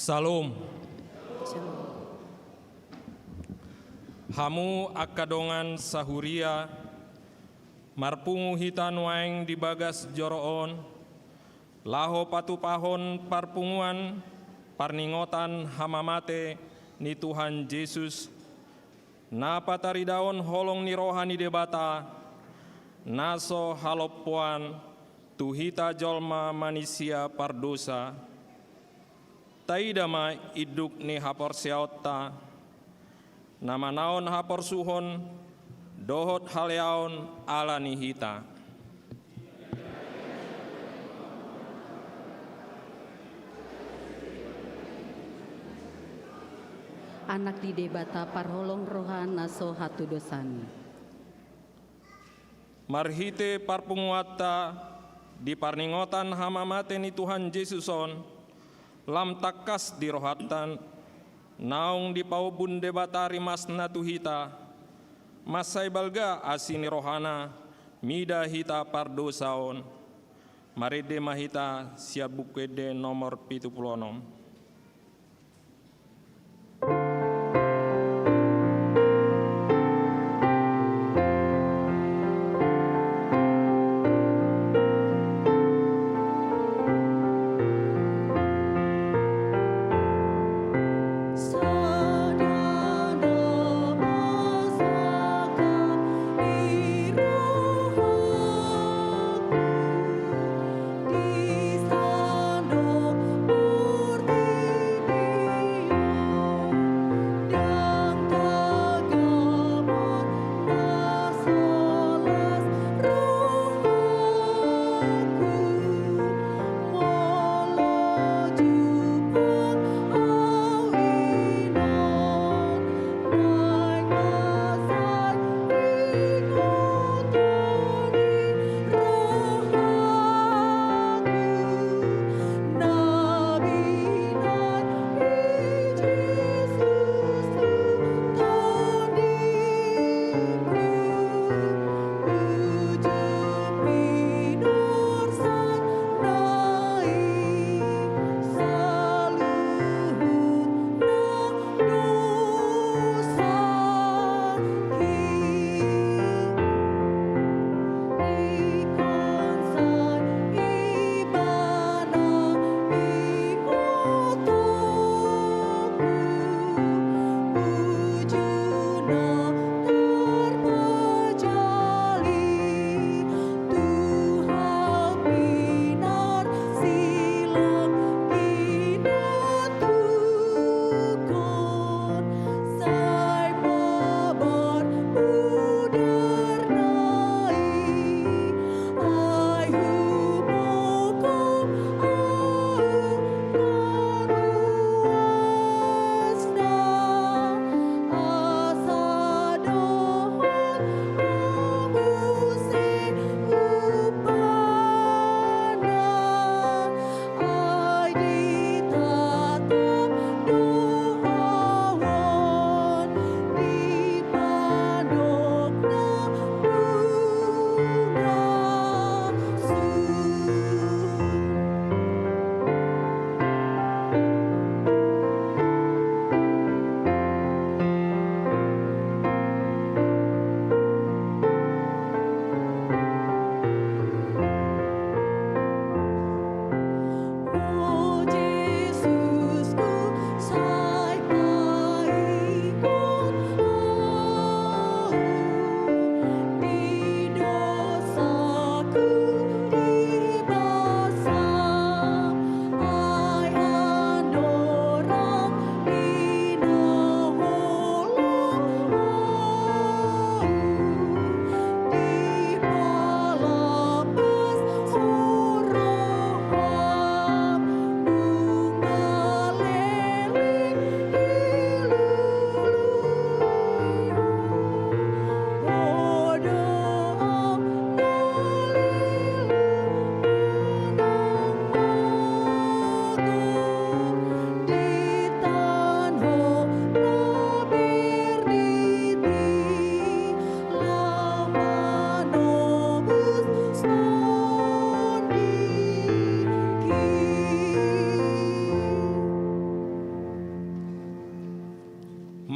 Salom. Hamu akadongan sahuria, marpungu hitan waeng di bagas joroon, laho patupahon parpunguan, parningotan hamamate ni Tuhan Yesus, na pataridaon holong ni rohani debata, naso halopuan, tuhita jolma manusia pardosa, taidama iduk ni hapor siauta, nama naon hapor suhon, dohot haleaon ala nihita. Anak di debata parholong rohan naso hatu dosani. Marhite parpunguata di parningotan hamamate ni Tuhan Yesuson, lam takas di rohatan, naung di paubun debatari mas natuhita, masai balga asini rohana, mida hita pardosaon, maride mahita siap bukede nomor 76. Di sana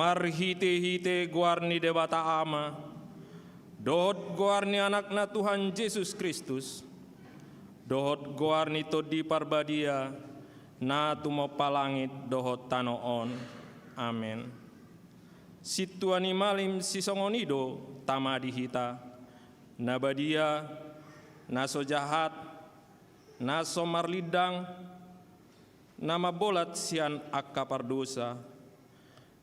marhite-hite guarni debata ama, dohot guarni anakna Tuhan Yesus Kristus, dohot guarni todi parbadia, na tumo palangit dohot tanoon. Amen. Situani malim sisongonido tamadi hita, nabadia, naso jahat, naso marlidang, nama bolat sian akka pardosa,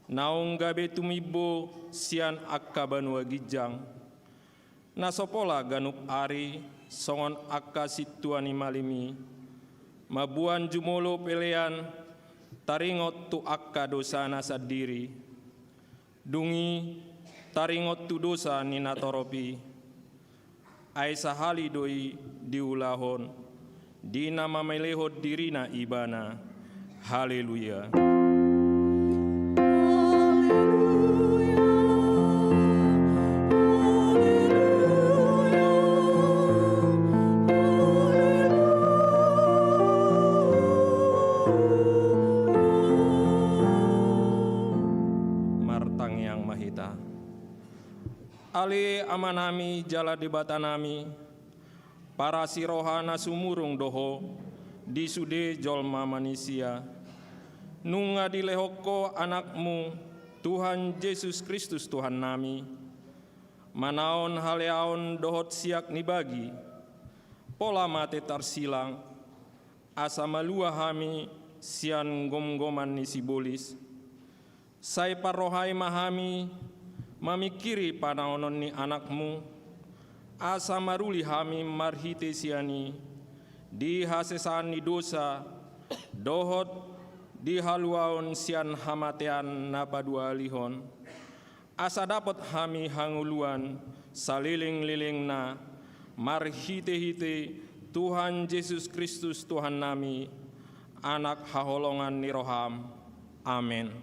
naung gabe tumibo sian akka banua gijang, nasopola ganup ari songon akka situani malimi, mabuan jumolo pelean taringot tu akka dosa nasa diri, dungi taringot tu dosa nina toropi, ai sahali doi diulahon, di nama melehot dirina ibana. Haleluya. Martang yang mahita. Ali amanami jala debatanami, para sirohana sumurung doho, di sude jolma manusia, nunga dilehoko anakmu, Tuhan Yesus Kristus Tuhan nami, manaon haleaon dohot siak nibagi, pola mate tarsilang, asa malua hami sian gom-goman ni sibolis, sai parohai mahami, mamikiri panaonon ni anakmu, asa maruli hami marhite siani, di hasesan ni dosa, dohot di haluaon sian hamatean napadua lihon, asa dapat hami hanguluan saliling-liling na marhite-hite Tuhan Yesus Kristus Tuhan nami, anak haholongan ni roham. Amin.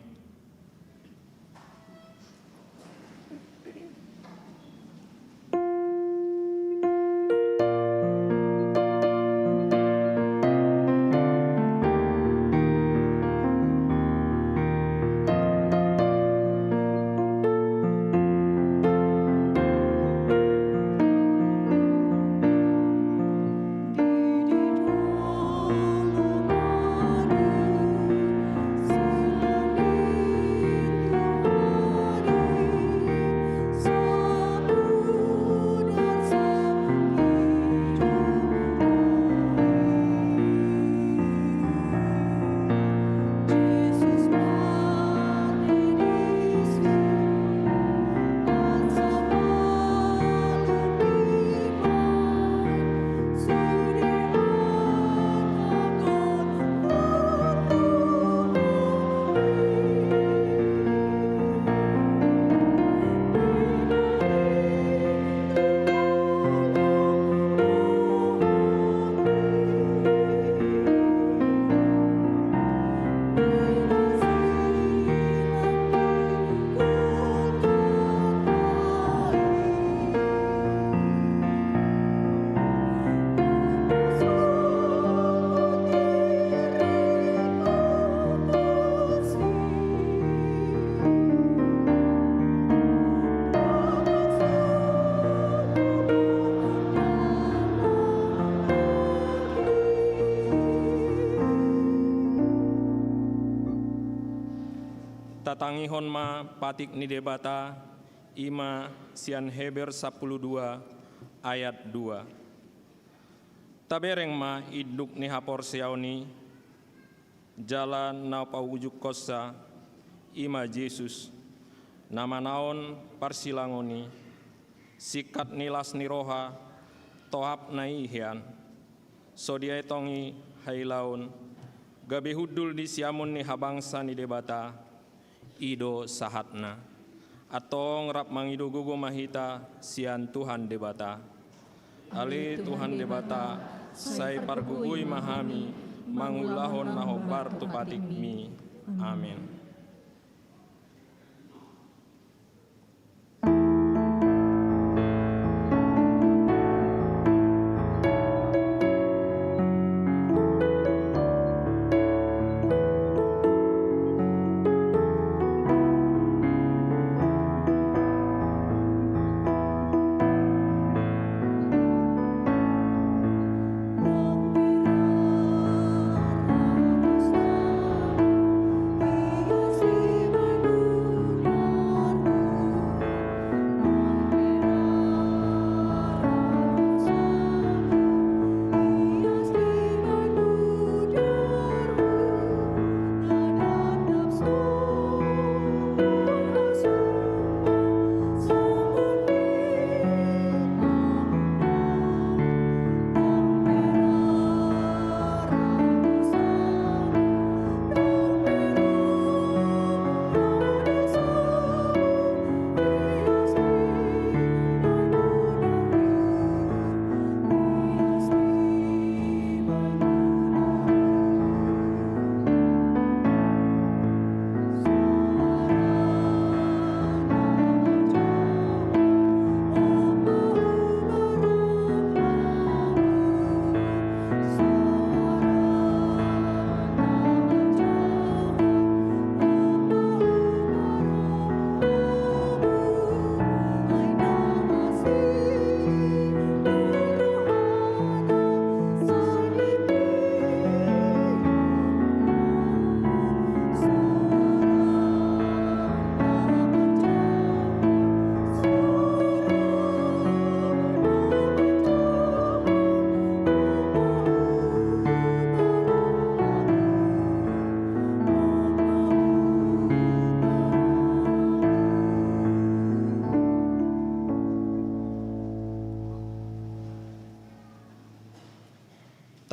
Tatangihon ma patik ni debata ima sian Heber 12 ayat 2. Tabereng ma iduk ni hapor siauni jalan na paujuk kosa ima Yesus nama naon parsilangoni sikat nilas ni roha tohap na ihian sodia tongi hailaun gabe hudul di siamun ni habangsa ni debata ido sahatna atong rap mangido gugo mahita sian Tuhan debata ali Tuhan debata sai pargugui mahami mangulahon nahobar tupatik mi. Amin.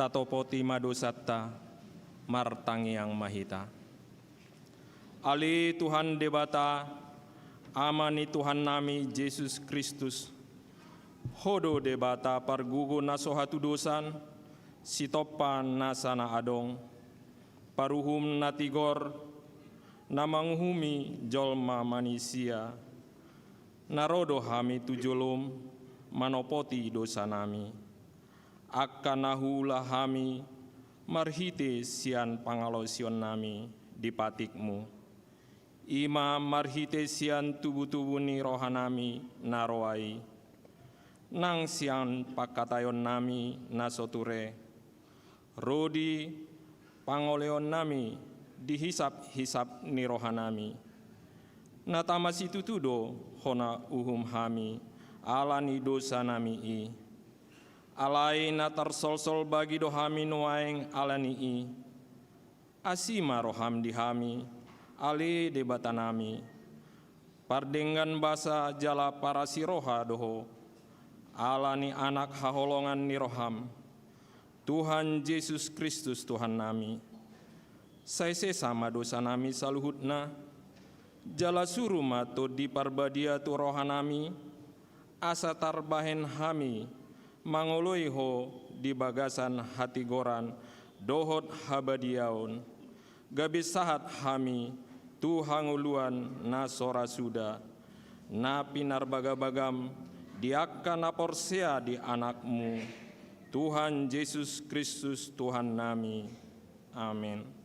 tatopoti madosatta martangiang mahita. Ali Tuhan debata, amani Tuhan nami Yesus Kristus, hodo debata pargugo nasohatu dosan, sitopan nasana adong, paruhum natigor, namanghumi jolma manusia, narodo hami tujulum, manopoti dosa nami, akkanahulah hami, marhite sian pangalosion nami di patikmu. Ima marhite sian tubuh-tubuh ni rohanami naroai, nang sian pakatayon nami nasoture, rodi pangoleon nami dihisap-hisap ni rohanami, natamasi tutudo hona uhum hami, alani dosa nami i, alai natar sol-sol bagi dohami nuaeng alani i, asima roham dihami, ali debatanami, pardengan basa jala para siroha doho, alani anak haholongan ni roham, Tuhan Yesus Kristus Tuhan nami, saise sama dosa nami saluhutna, jala suruh mato di parbadia tu rohanami, asa tarbahen hami, mangoloi ho di bagasan hati goran, dohot habadiaun, gabis sahat hami, tu hanguluan na sora suda, na pinar bagam diakka na porsea di anakmu, Tuhan Yesus Kristus Tuhan nami. Amin.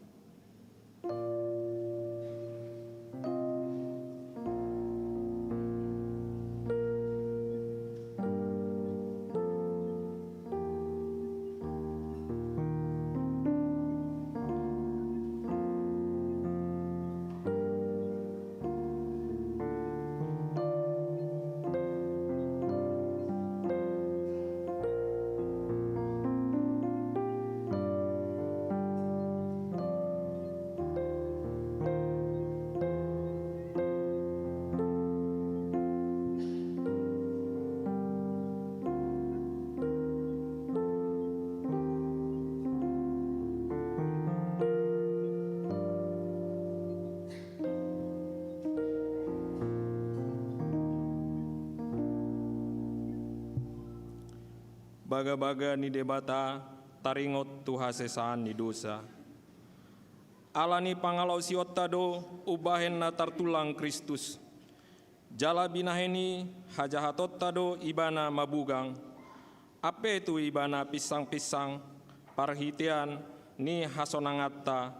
Baga-baga ni debata taringot tuha sesaan ni dosa. Alani pangalau siotado ubahen na tartulang Kristus. Jala binaheni hajahatot tado ibana mabugang. Ape tu ibana pisang-pisang parhitian ni hasonangatta.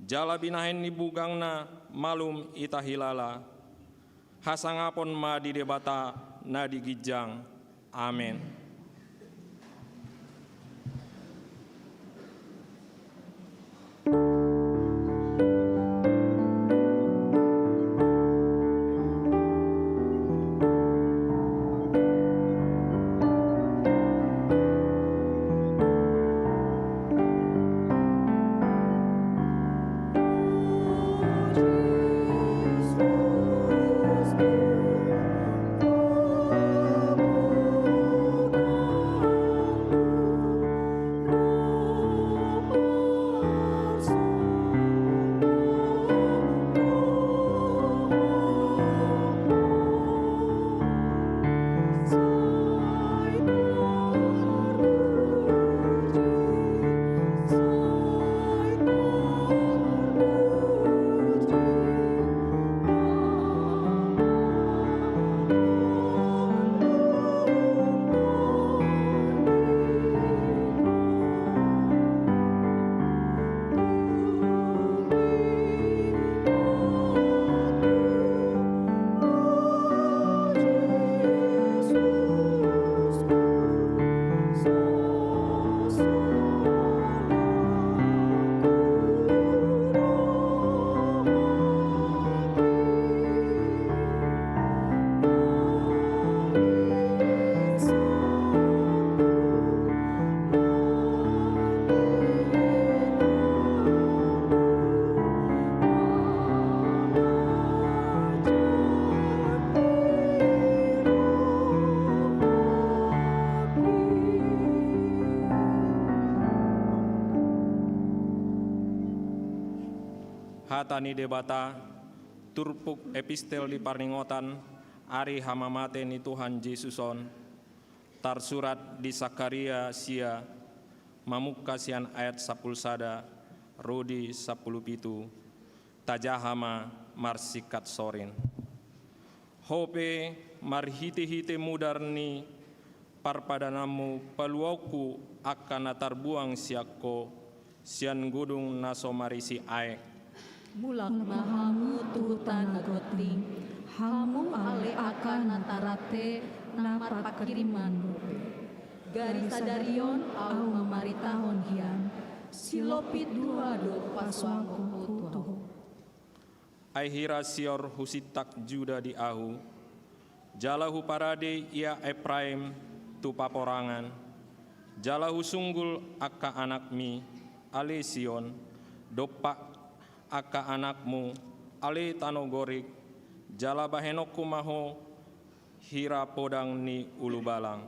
Jala binahen ni bugang na malum itahilala. Hasangapon ma di debata na digijang. Amin. hatani debata turpuk epistel di parningotan ari hamamate ni Tuhan Yesuson tarsurat di Sakaria sia mamukasian ayat 10 sada rodi 10 pitu tajahama marsikat sorin hope marhite-hite mudarni parpadanamu paluauku akan natarbuang siakko sian gudung naso marisi aek mulak mahamu tuhutan nagoti hamu ale akan natarate napar pakiriman garis sadarion au mamaritahon hian silopit dua do paswangko putuh ai hira sior husitak juda di ahu jalahu parade ia Efraim tu paporangan jalahu sunggul aka anakmi ale Sion dopak aka anakmu ale tanogorik jala bahenokku maho hira podang ni ulu balang.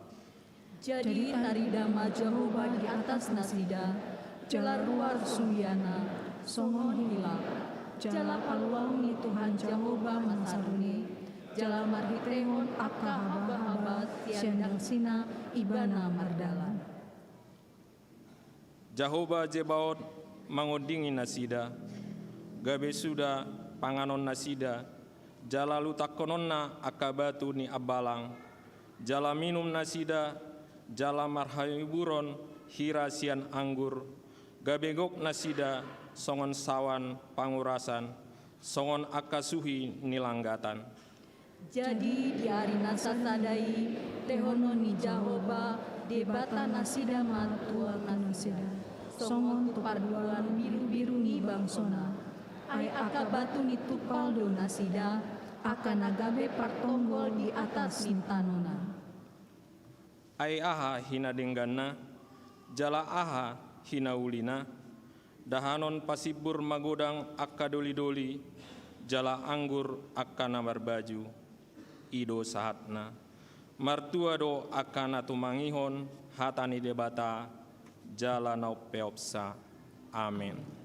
Jadi taridama Jehovah di atas nasida jala luar suyana songon hilap jala paluang ni Tuhan Jehovah mansaruni jala marhitrengon aka haba-haba siandang sina ibana mardalan. Jehovah Jebaot mangodingi nasida gabe suda panganon nasida jala lutakononna akabatu ni abalang jala minum nasida jala marhayuburon hirasian anggur gabegok nasida songon sawan pangurasan songon akasuhi nilanggatan. Jadi di hari nasasadai tehono ni Jehovah debata nasida matua nasida songon tu parduan biru-biru ni bangsona ai akabatu ni tupaldo nasida akan agabe partonggol di atas mintanona. Ai aha hina denggana jala aha hina ulina dahanon pasibur magodang akka doli-doli jala anggur akka namar baju ido sahatna martua do akana tumangihon hatani debata jala naupeopsa amin.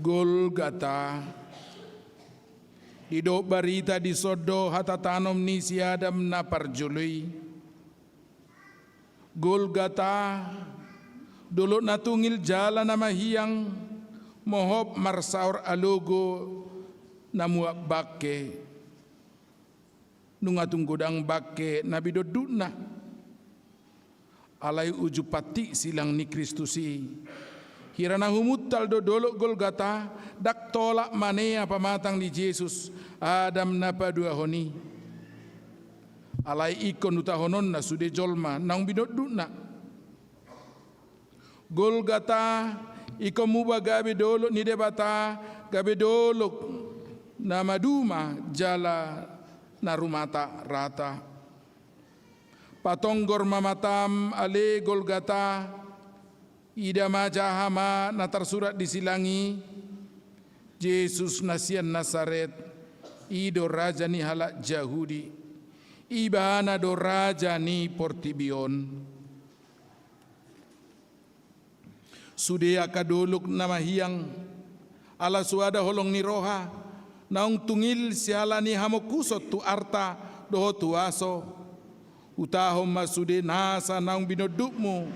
Golgata Dido barita di sodo hatatanom ni si Adam na parjului Golgata, dulot na tungil jala na mahiyang, mohop marsaur alogo na muak bakke. Nung atong godang bakke nabidodud na. Alay uju pati silang ni Kristusi. Hira na humutal do dolok Golgata, dak tolak manea pamatang ni Jesus, Adam na padua honi. Alay ikon utahonon na sude jolma, nang binodud na. Golgata, ikon muba gabe dolok ni debata, gabe dolok na maduma jala na rumata rata. Patonggor mamatam ale Golgata, ida majahama na tersurat di silangi, Yesus nasian Nazaret, ido raja ni halak Yahudi, ibana do raja ni Portibion. Sudia kaduluk nama hiang, ala suada holong ni roha, naung tungil siala ni hamokusot tu arta doho tuaso, utahom masude nasa naung binodukmu,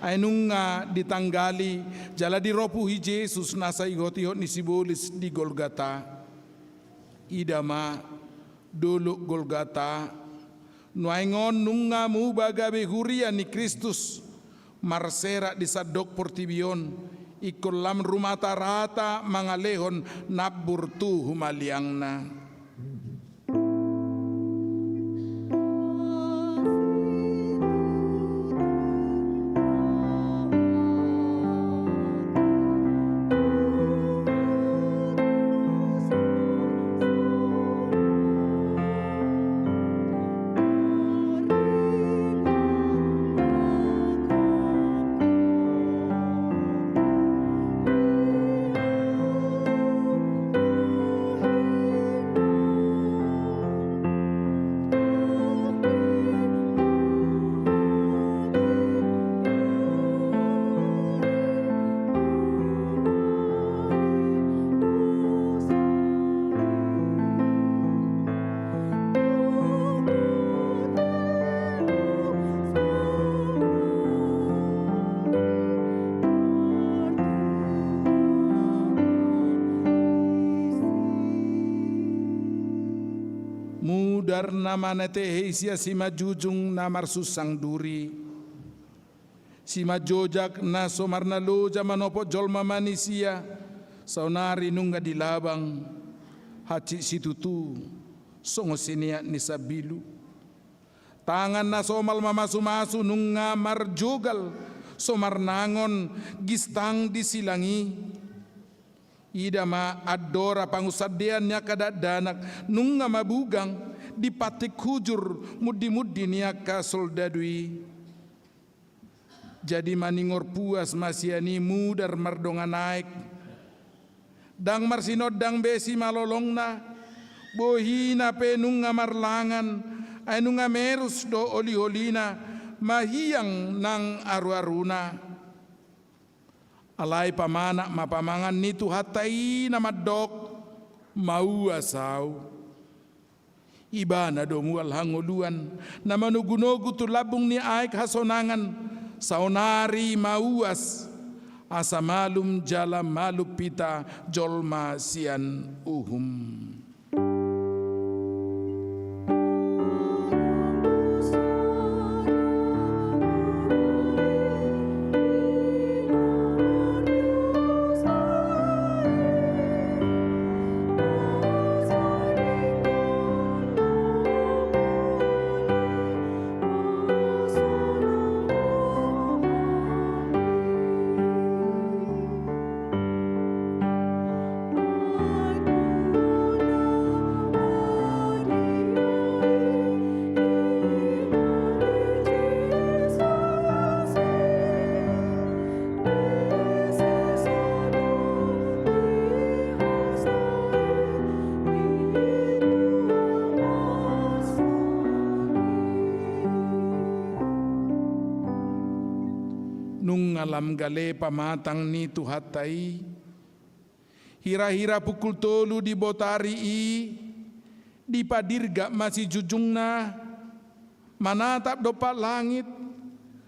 ainunga ditanggali jala diropuhi Yesus nasa igotihot ni sibolis di Golgata. Idama doluk Golgata, nuaingon nunga mubagabe huria ni Kristus, marsera di sadok Portibion, ikol lam rumata rata mangalehon nabur tu humaliangna. Mudar nama nete heisia sima jujung namar susang duri, sima jojak na somarna loja manopo jolma manisia, saunari nungga di labang, haci situtu, songo sinia nisabilu, tangan na somal mamasu-masu nunga marjogal, somar nangon gistang disilangi. Ida ma adora pangusadeannya kada danak nunga mabugang dipatik hujur mudi-mudi niaka soldadui. Jadi maningor puas masiani mudar mardonga naik. Dang marsinod dang besi malolongna bohina pe nunga marlangan ay nunga merus do oli-olina mahiyang nang aru-aruna. Alay pamana mapamangan nitu hatai na madok mau asaw. Iba na domual hangoluan na manugunogu tu labung ni aik hasonangan saunari mauas asa malum jala malupita jolma sian uhum. Nung alam gale pamatang ni tuhatai, hira-hira pukul tolu di botari di padirga masih jujungna, manatap dopat langit,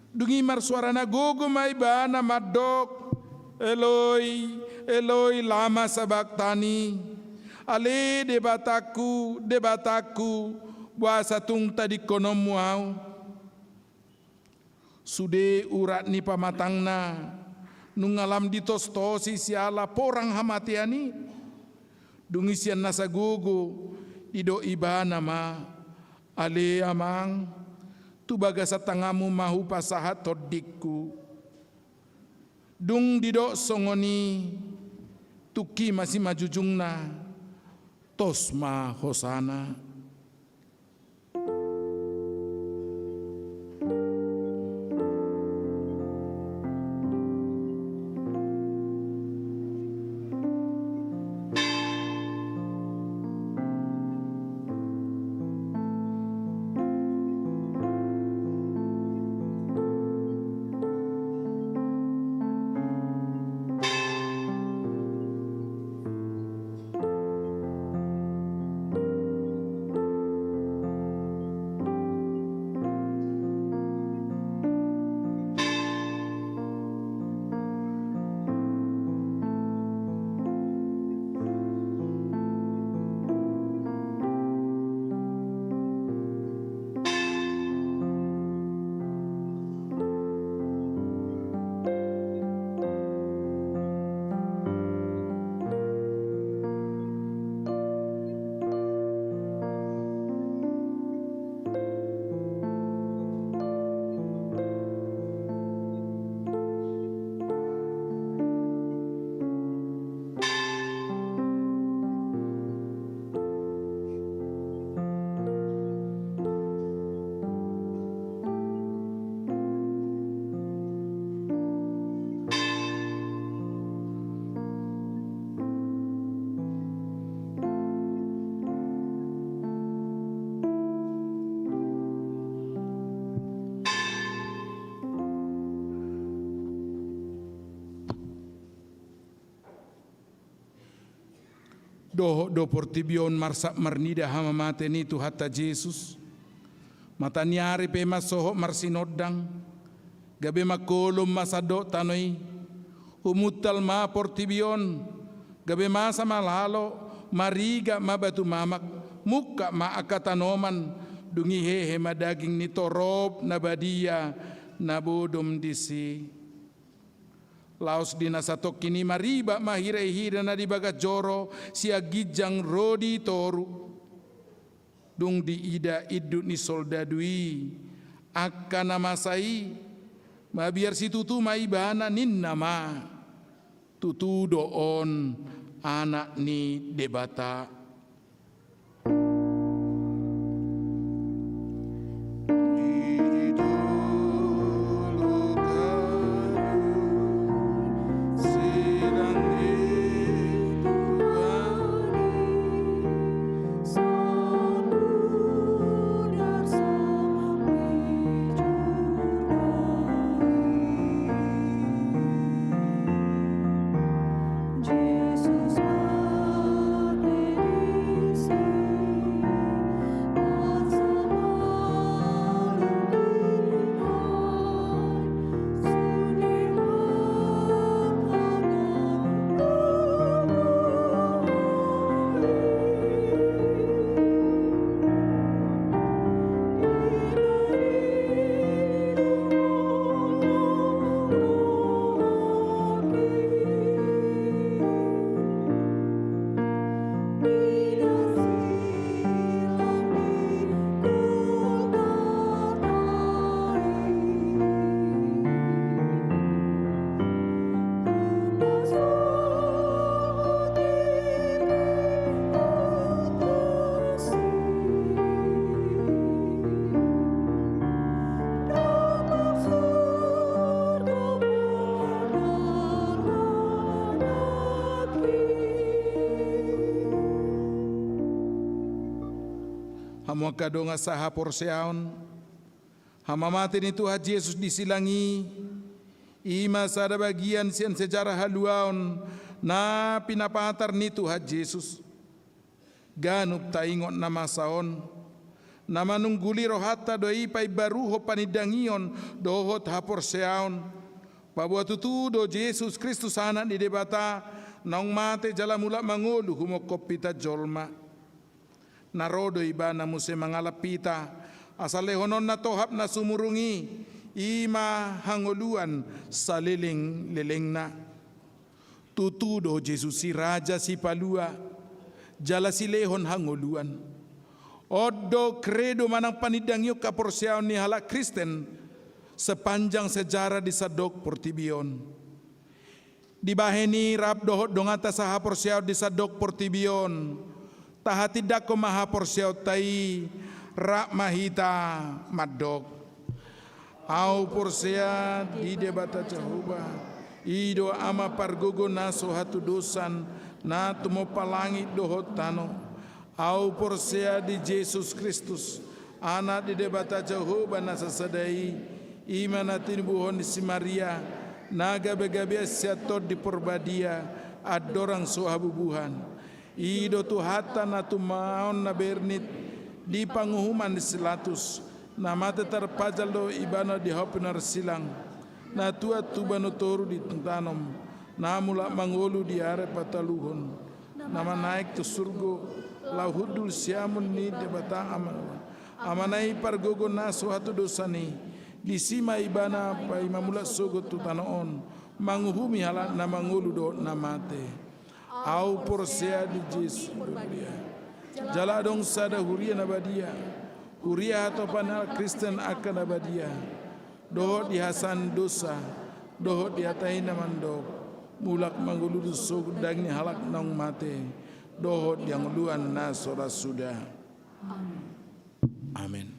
Dungi mar suarana gogo mai bana madok. Eloi, Eloi lama sabachthani. Ale debataku, buasa tung tadi konom muau. Sude urat ni pamatangna, nungalam ditostosi siala porang hamatiani. Dungi sian nasa gugu, ido ibana ma. Ale amang, tu baga satangamu mahu pasahat todikku. Dung dido songoni, tuki masih majujungna, tosma hosana. Do portibion marsak marnida hama mate ni tu hatta Jesus. Mata niari pe masoho marsinodang. Gabe makolom masado tanoi. Umutal ma portibion. Gabe masa malalo. Mariga mabatu mamak. Muka ma akatanoman. Dungi hehe madaging ni torob nabadia. Nabodom disi. Laos dinasatok kini mariba mahirehira na dibagat joro siya gijang rodi toru. Dung di ida idut ni soldadui akan namasai mabiar si tutu maibana nin nama tutu doon anak ni debata. Hama kadonga saha porseaon, hama mati ni Tuhan Yesus disilangi, ima sada bagian sian sejarah haluaon, na pinapatar ni Tuhan Yesus, ganup taingot nama saon, nama nungguli rohata doi pai baruho panidangion dohot hapor seaon pabuat tutu do Jesus Kristus anak di debata naung mate jala mula mangolu humokopita jolma narodo ibana muse mangalapita asal lehonon na tohap na sumurungi ima hangoluan saliling lelengna tutu do Jesus si raja si palua jala si lehon hangoluan odo kredo manang panidangyo kaporsiaon ni hala Kristen sepanjang sejarah di Sadok Portibion. Di baheni rap dohot dongata saha porsiaon di Sadok Portibion. Tahati dako maha porsiaon tai rak mahita madok. Au porsia di debata Jehovah. Ido ama pargogo naso hatu dosan na tumo palangit dohot tano. Au porsia di Jesus Kristus. Anak di debata Jehovah nasa sadai. Ima natin buhon si Maria naga begabia siatot di porbadia adorang sohabubuhan ido tu hata na tumaon na bernit di panguhuman di silatus na mata terpajal do ibana di hopinar silang na tua tubano toru di tentanom na mula mangolu di are pataluhon nama naik tu surgo lahudul siamun ni debata amanai pargogo naso hatu dosani di sima ibana pa imamula sogot tu tanoon manguhumi hala na mangulu do namate au porsea di Jesus jala dong sada huria nabadia huria atau panal Kristen akan nabadia dohot di hasan dosa dohot di atai namando mulak mangulu do sogot dagni halak nong mate dohot yang luan nasora sudah amin.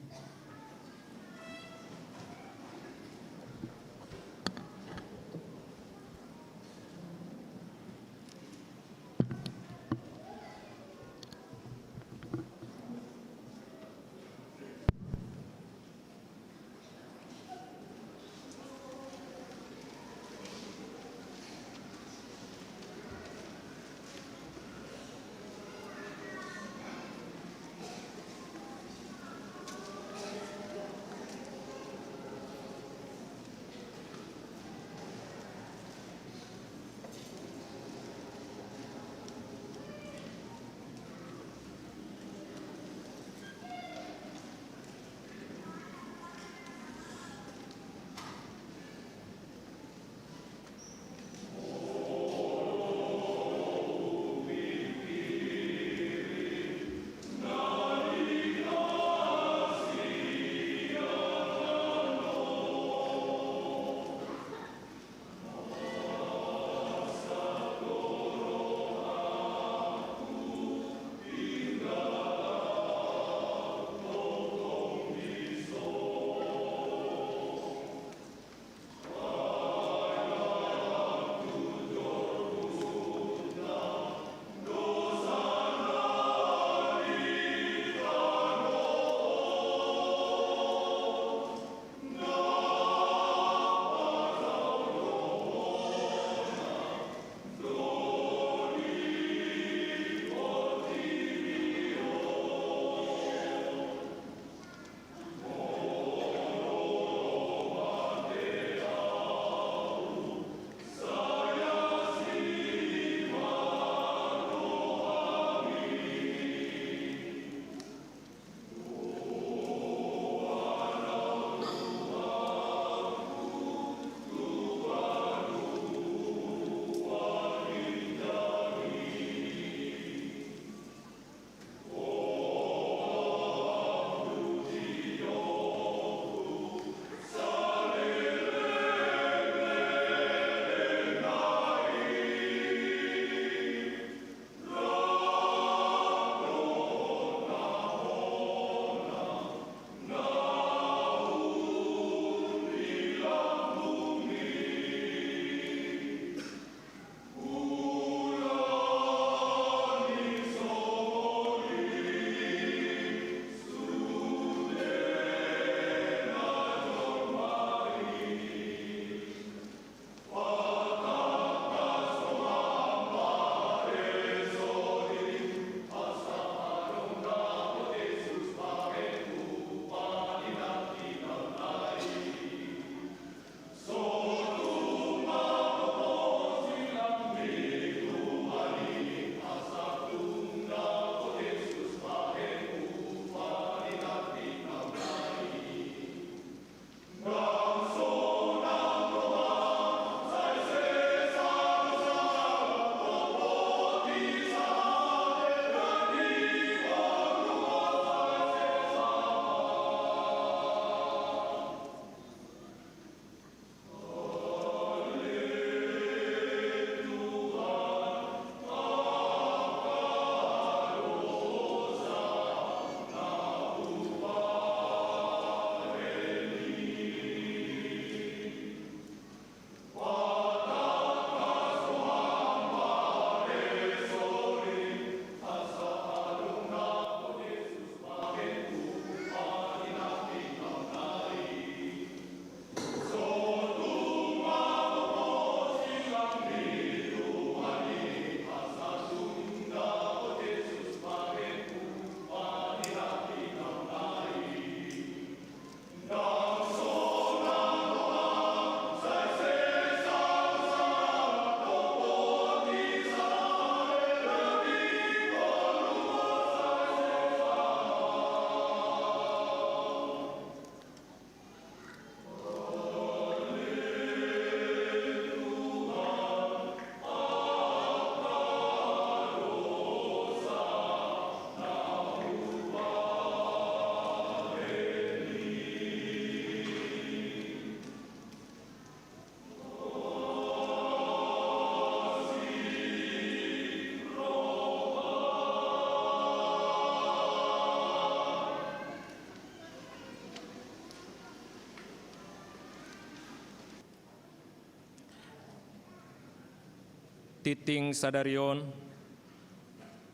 titing sadarion,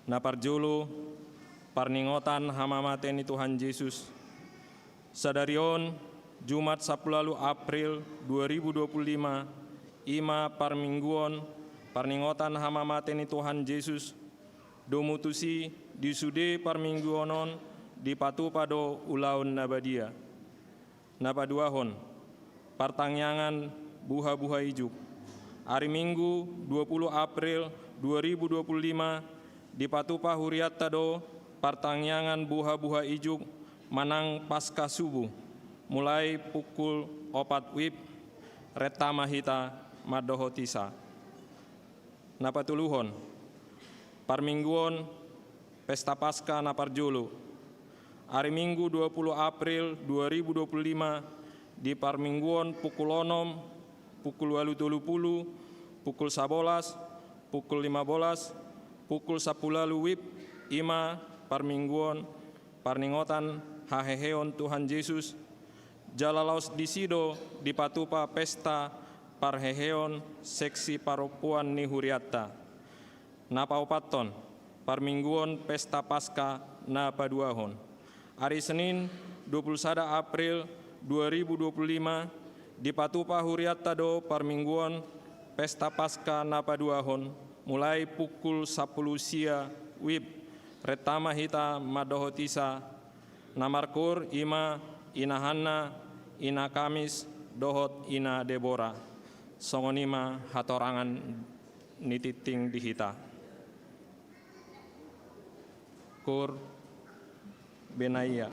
naparjulu, parningotan hamamateni Tuhan Yesus. Sadarion, Jumat 10 April 2025, ima parmingguon, parningotan hamamateni Tuhan Yesus, domutusi disude parmingguonon di patupado ulaun nabadia. Napaduahon, partangyangan buha-buha ijuk. Hari Minggu 20 April 2025 di patupa huriat tado partangyangan buha-buha ijuk manang pasca subuh mulai pukul 4 WIB retama hita madohotisa. Napatuluhon, parmingguon pesta pasca naparjulu. Hari Minggu 20 April 2025 di parmingguon pukul 6, pukul 8.30, pukul 11, pukul 15, pukul 10 WIB, ima parmingguon parningotan haheheon Tuhan Yesus, jalalaus disido di patupa pesta parheheon seksi paropuan ni huriatta. Napaupaton, parmingguon pesta pasca napaduahon. Hari Senin 21 April 2025 di patupa huriatta do parmingguon pesta pasca napaduahon mulai pukul 10 sia WIB retama hita madohotisa namarkur ima ina Hanna ina Kamis dohot ina Debora songonima hatorangan nititing di hita. Kur Benaya.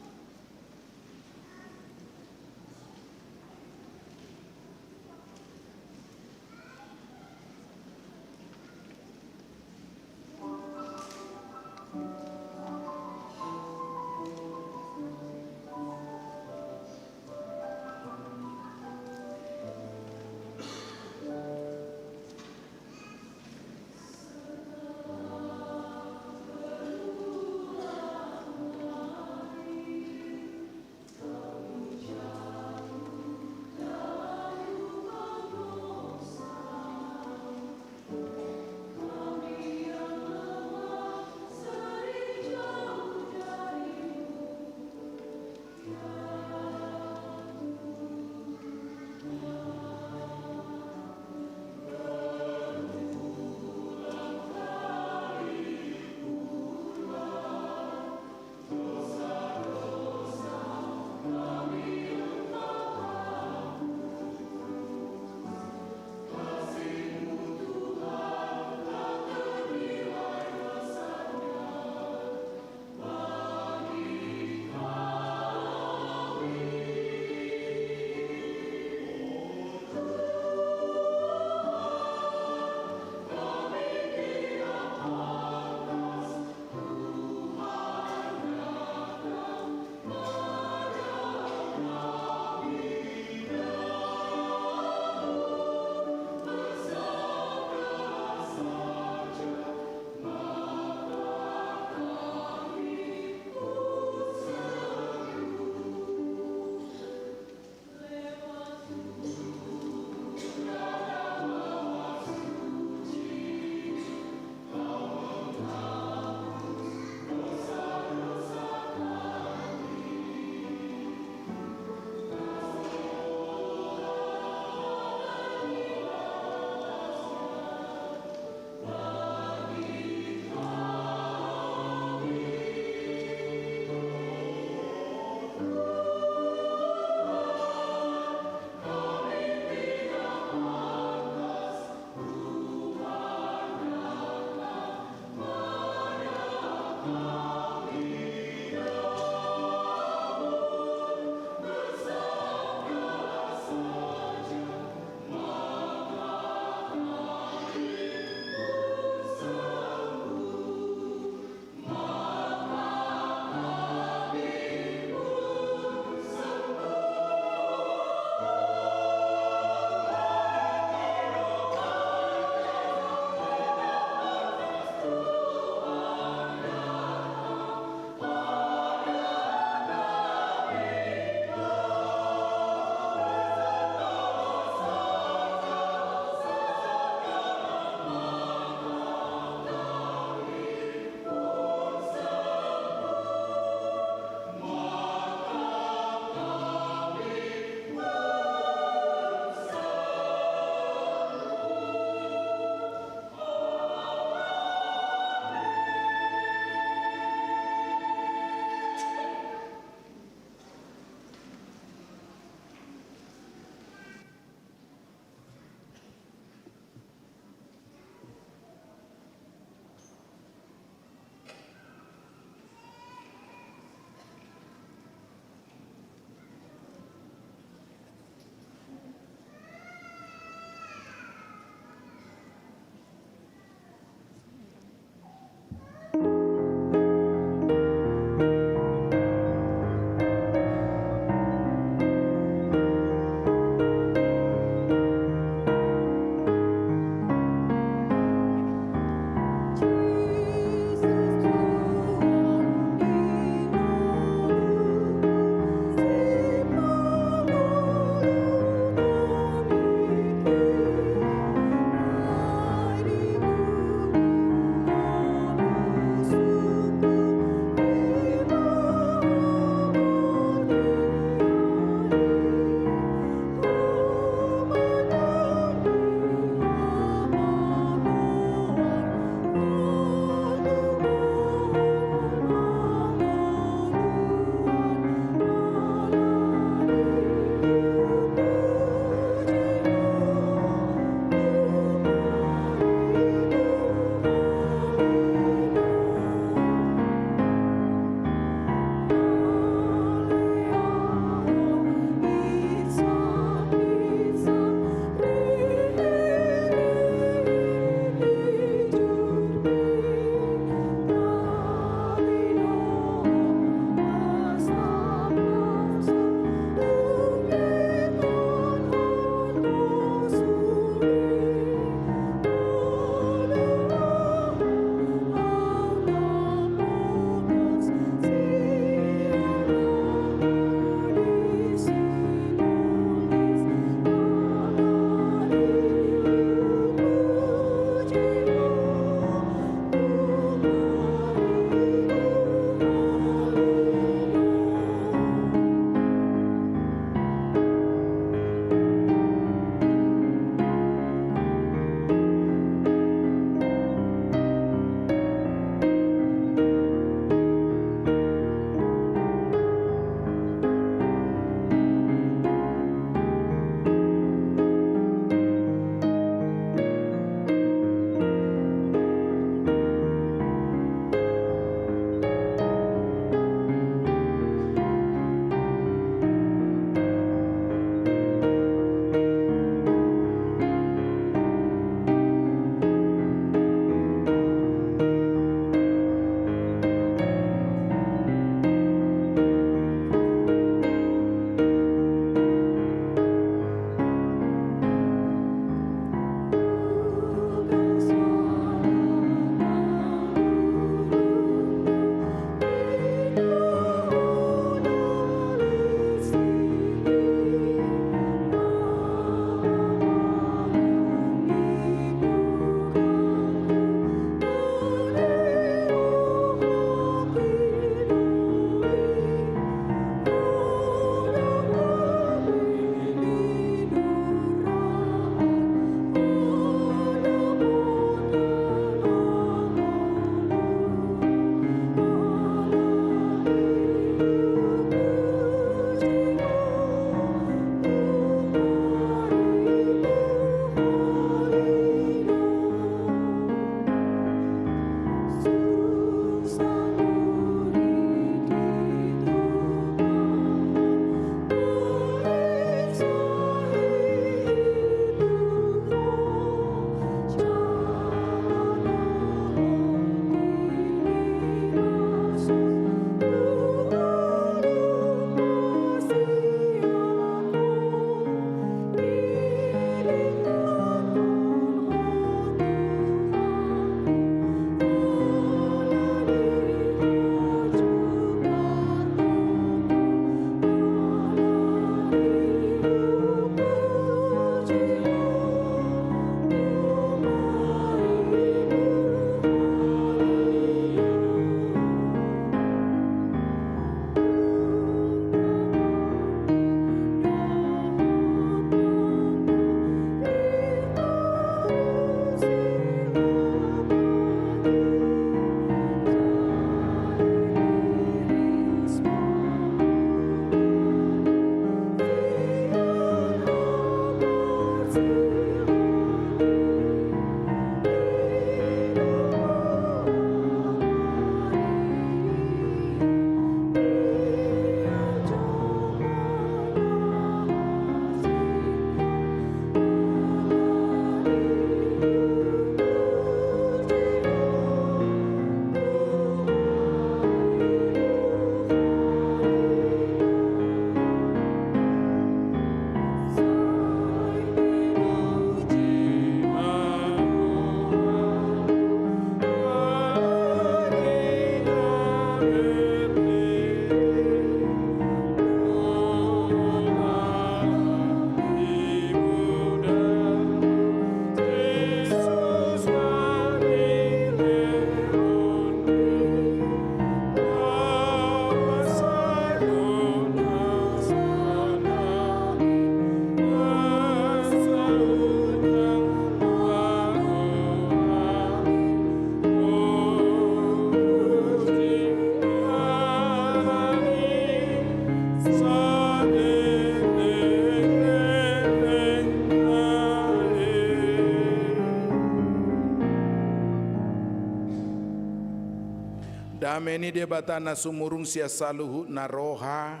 Ameni debatana sumurung sia saluhu na roha.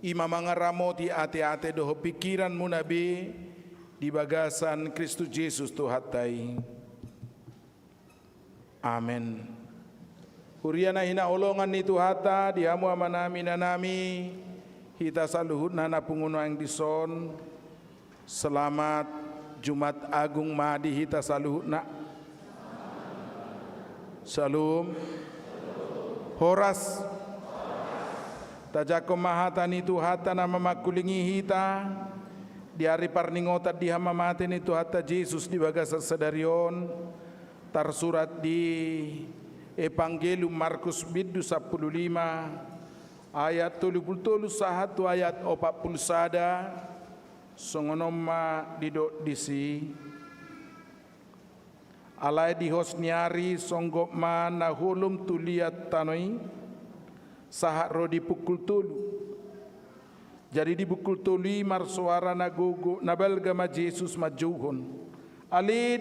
Ima mangaramoti ate-ate doho pikiran mu nabi di bagasan Kristus Yesus Tuhatai. Amen. Huriana hina olongan ni Tuhata diamu amanami nanami hita saluhut nana punguno yang dison. Selamat Jumat Agung Mahdi hita saluhut na. Salam. Horas. Tajako mahatani Tuhata nama makulingi hita di hari parningotat di hama mati ni Tuhata Yesus di bagasa sedarion tersurat di Evangelium Markus bidu 15 ayat 31 ayat 40 sada songonoma didok disi alai di hosniari songgok mana hulum tuliat tanoi sahat rodi pukul tulu. Jadi di pukul tulu marsuara nagogo nabalga ma Jesus majuhon. Ali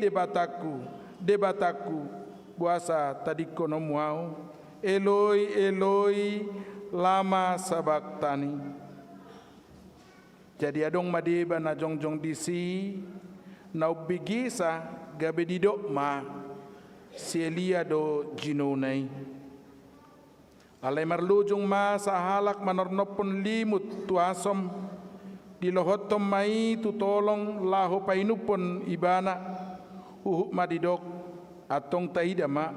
debataku buasa tadi kono muau. Eloi Eloi lama sabaktani. Jadi adong madeba na jongjong disi na ubigisa gabe didok ma si Elia do jinonai. Alai marlujung ma sahalak manornopon limut tuasom di lohotom mai tu tolong lahu painupon ibana uhuk madidok atong taida ma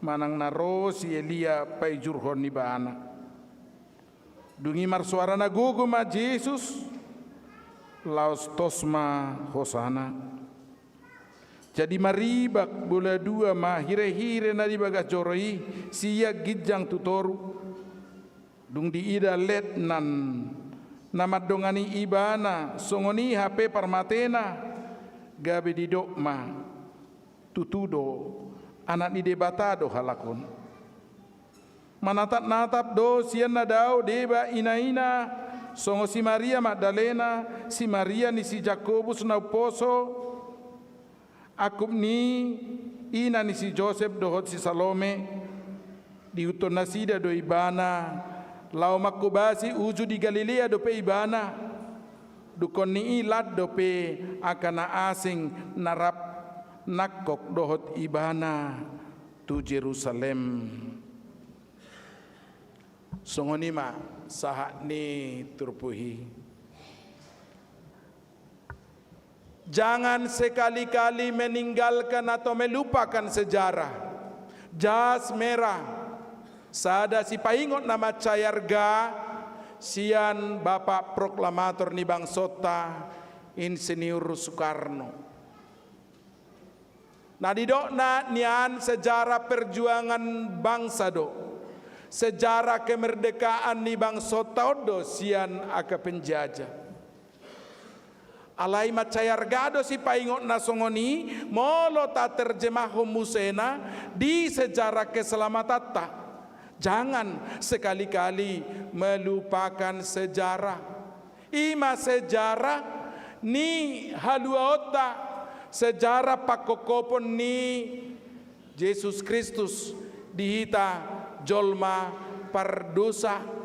manang naro si Elia pai jurhon ibana dungi marsuara na gugu ma Jesus laos tosma hosana. Jadi maribak bola dua ma hire-hire na di bagas joroi siya gijang tutoru dung di ida let nan namat dongani ibana songoni HP parmatena gabe di dokma tutudo anak ni debatado halakon manatap-natap do siyan na daw deba ina-ina songo si Maria Magdalena si Maria ni si Jakobus na poso akup ni ina ni si Joseph dohot si Salome diuton nasida do ibana lau makubasi uju di Galilea do pe ibana dukon ni ilat do pe akana asing narap nakok dohot ibana tu Jerusalem songonima sahat ni turpuhi. Jangan sekali-kali meninggalkan atau melupakan sejarah. Jas merah. Sada si paingot nama cayarga. Sian Bapak Proklamator ni Bangsota Insinyur Soekarno. Nah didokna nian sejarah perjuangan bangsa do. Sejarah kemerdekaan ni Bangsota do sian aka penjajah. Alai macayar gado si paingot nasongoni molo ta terjemah musena di sejarah keselamatan ta. Jangan sekali-kali melupakan sejarah. Ima sejarah ni haluota sejarah pakokopon ni Yesus Kristus dihita jolma pardosa.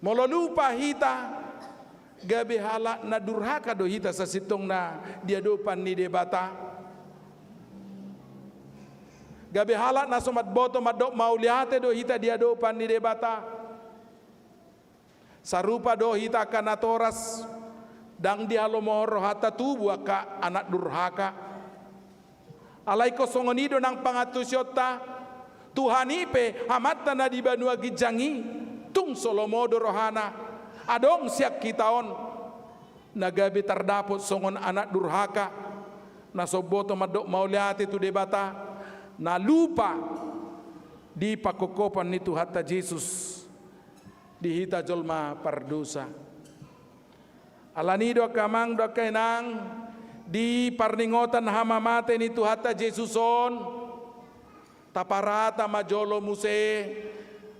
Molo lupa hita gabe halak na durhaka do hita sa sitong na diadopan ni debata. Gabe halak na somat boto madok mauliate do hita diadopan ni debata. Sarupa do hita kanatoras dang dihalomoro hata tubuh ka anak durhaka. Alai kosongonido nang pangatusyota Tuhan ipe hamata na di banua gijangi. Tung solomodo rohana adong siak kitaon nagabi tardapot songon anak durhaka nasoboto madok mauliati tu debata na lupa di pakokopan ni Tuhata Yesus dihita jolma pardosa alanido kamang do kainang di parningotan hamamate ni Tuhata Yesuson taparata majolo muse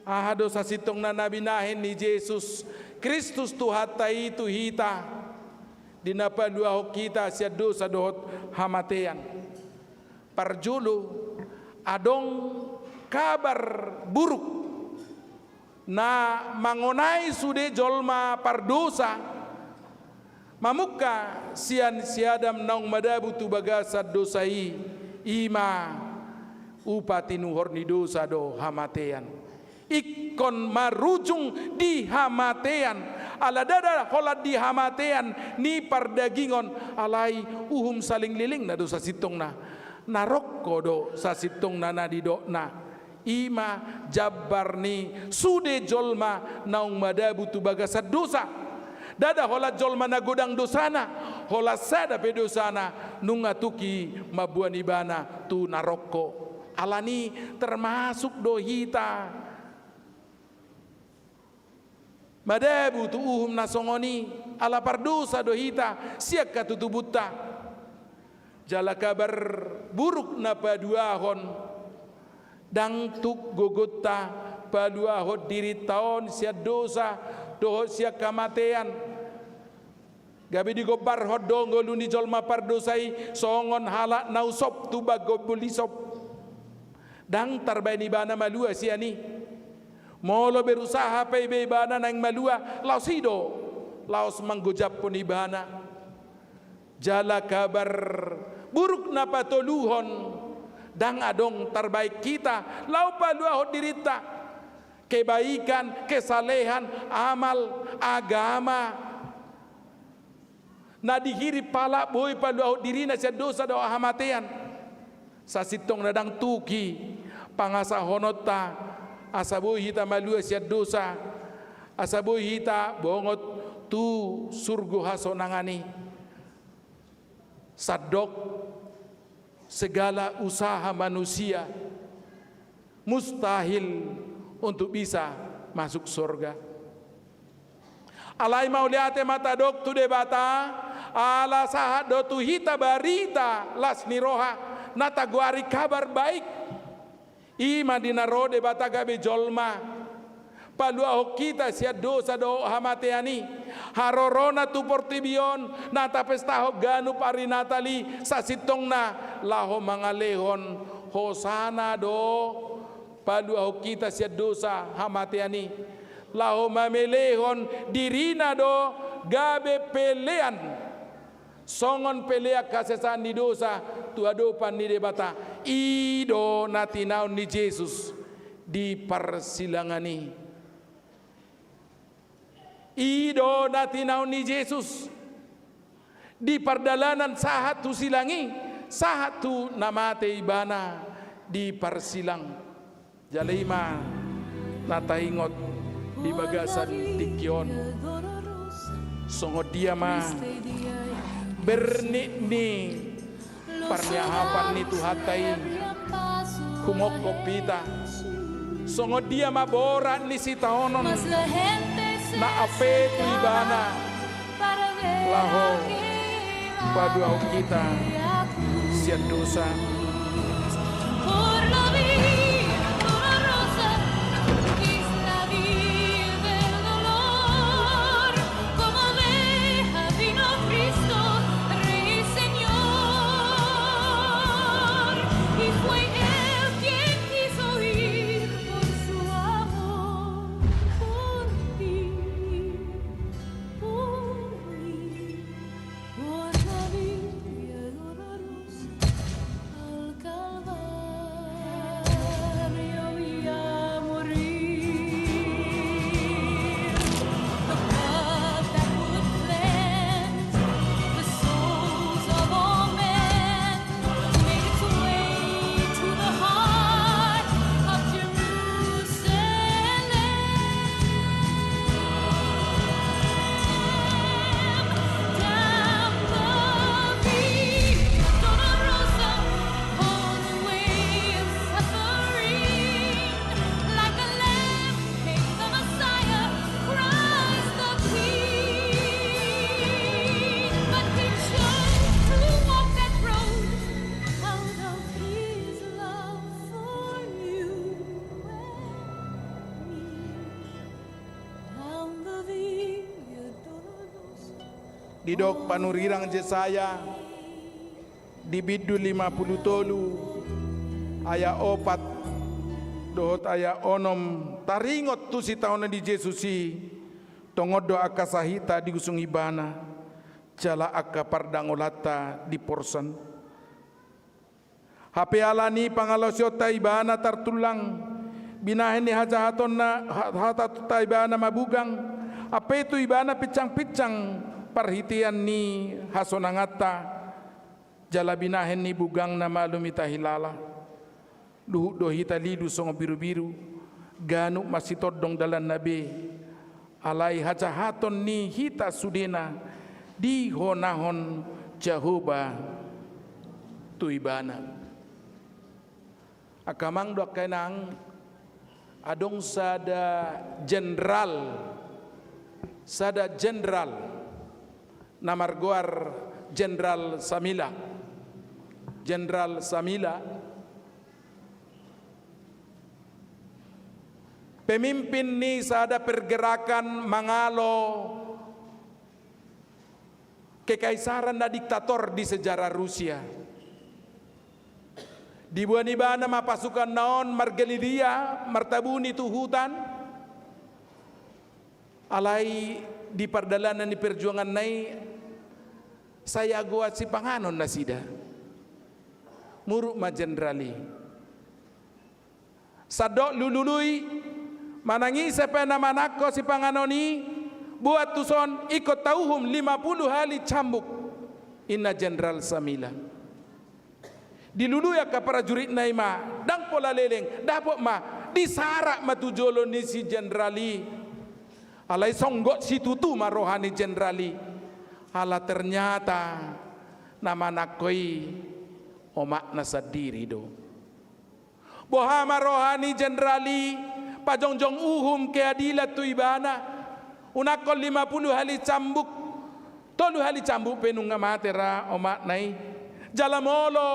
ahado sa sitong na nabinahin ni Jesus Kristus Tuhata itu hita dinapadua kita siya dosa dohot hamatean parjulu adong kabar buruk na mangonai sude jolma pardosa mamuka sian siadam naung madabu tu bagasa dosai ima upati nuhor ni dosa do hamatean ikon marujung di hamatean ala dada holat di hamatean ni pardagingon alai uhum saling liling na dosa sitong na narokko do sa sitong na nadidok na ima jabbar ni sude jolma naung madabu tu bagasa dosa dada hola jolma na godang dosana hola sada pe dosana nunga tuki mabuan ibana tu narokko alani termasuk dohita madabu tu uhum nasongoni ala pardosa dohita siak katutubuta jala kabar buruk na paduahon dang tuk gogota paduahon diri taon sia dosa doho sia kamatean gabi digobar hodong goluni jolma pardosai songon halak nausop tuba gobulisop dang tarbani bana malua sia ni molo berusaha pebe bana nang malua lausido laos manggojap pun ibana jala kabar buruk na patoluhon dang adong terbaik kita lau paluahon dirita kebaikan kesalehan amal agama na dihiri pala boy paluahon dirina sia dosa do hamatean sasitong nadang tuki pangasa honota asaboy hita malua sia dosa asaboy hita bongot tu surgo hasonangani sadok segala usaha manusia mustahil untuk bisa masuk surga. Alai mauliate mata dok tu debata ala sahat do tu hita barita las niroha nata guari kabar baik ima dinaro debata gabe jolma palua hokita sia dosa do hamateani harorona tu portibion nata pestaho ganu parinatali sasitong na laho mangalehon hosana do palua hokita sia dosa hamateani laho mamelehon dirina do gabe pelean songon pelea kasesan di dosa tu adopan ni debata ido natinaun ni Yesus di persilangani ido natinaun ni Yesus di perdalanan sahat tu silangi sahat tu namate ibana di persilang jalaima nataingot di bagasan dikion songo dia ma bernikni parnyahapan ni tuhatai kumok kopita songo dia ma borat ni sitaonon na ape tu ibana laho padua kita sian dosa didok panurirang Jesaya di bidu 50 tolu aya opat dohot aya onom taringot tu si taon di Jesusi tongodo aka sahita di gusung ibana jala aka pardangolata di porsan hape alani pangalosiota ibana tartulang binahen ni hajahaton na hatatuta ibana mabugang apa itu ibana picang-picang perhitian ni hasonangata jala binahen ni bugang na malumita hilala duhu dohita lidu songo biru-biru ganu masih todong dalam nabi alai hajahaton ni hita sudena di honahon Jehovah tu ibana akamang dok kenang adong sada jenderal namargoar Jenderal Samila pemimpin ni sada pergerakan mangalo kekaisaran na diktator di sejarah Rusia di buan ibana mapasukan naon margeliria martabuni tu hutan alai di perdalanan di perjuangan nai saya gua si panganon nasida muruk ma jenderali sadok lulului manangi sepena manako si panganoni buat tuson ikut tauhum 50 hali cambuk inna Jenderal Samila dilulu ya ka prajurit naima dang pola leleng dapok ma disarak matujolo ni si jenderali alai songgot si tutu marohani jenderali ala ternyata nama nakoi omak nasadiri do boha marohani jenderali pajongjong uhum keadilat tu ibana unakol 50 hali cambuk tolu hali cambuk penunga matera omak nai jalamolo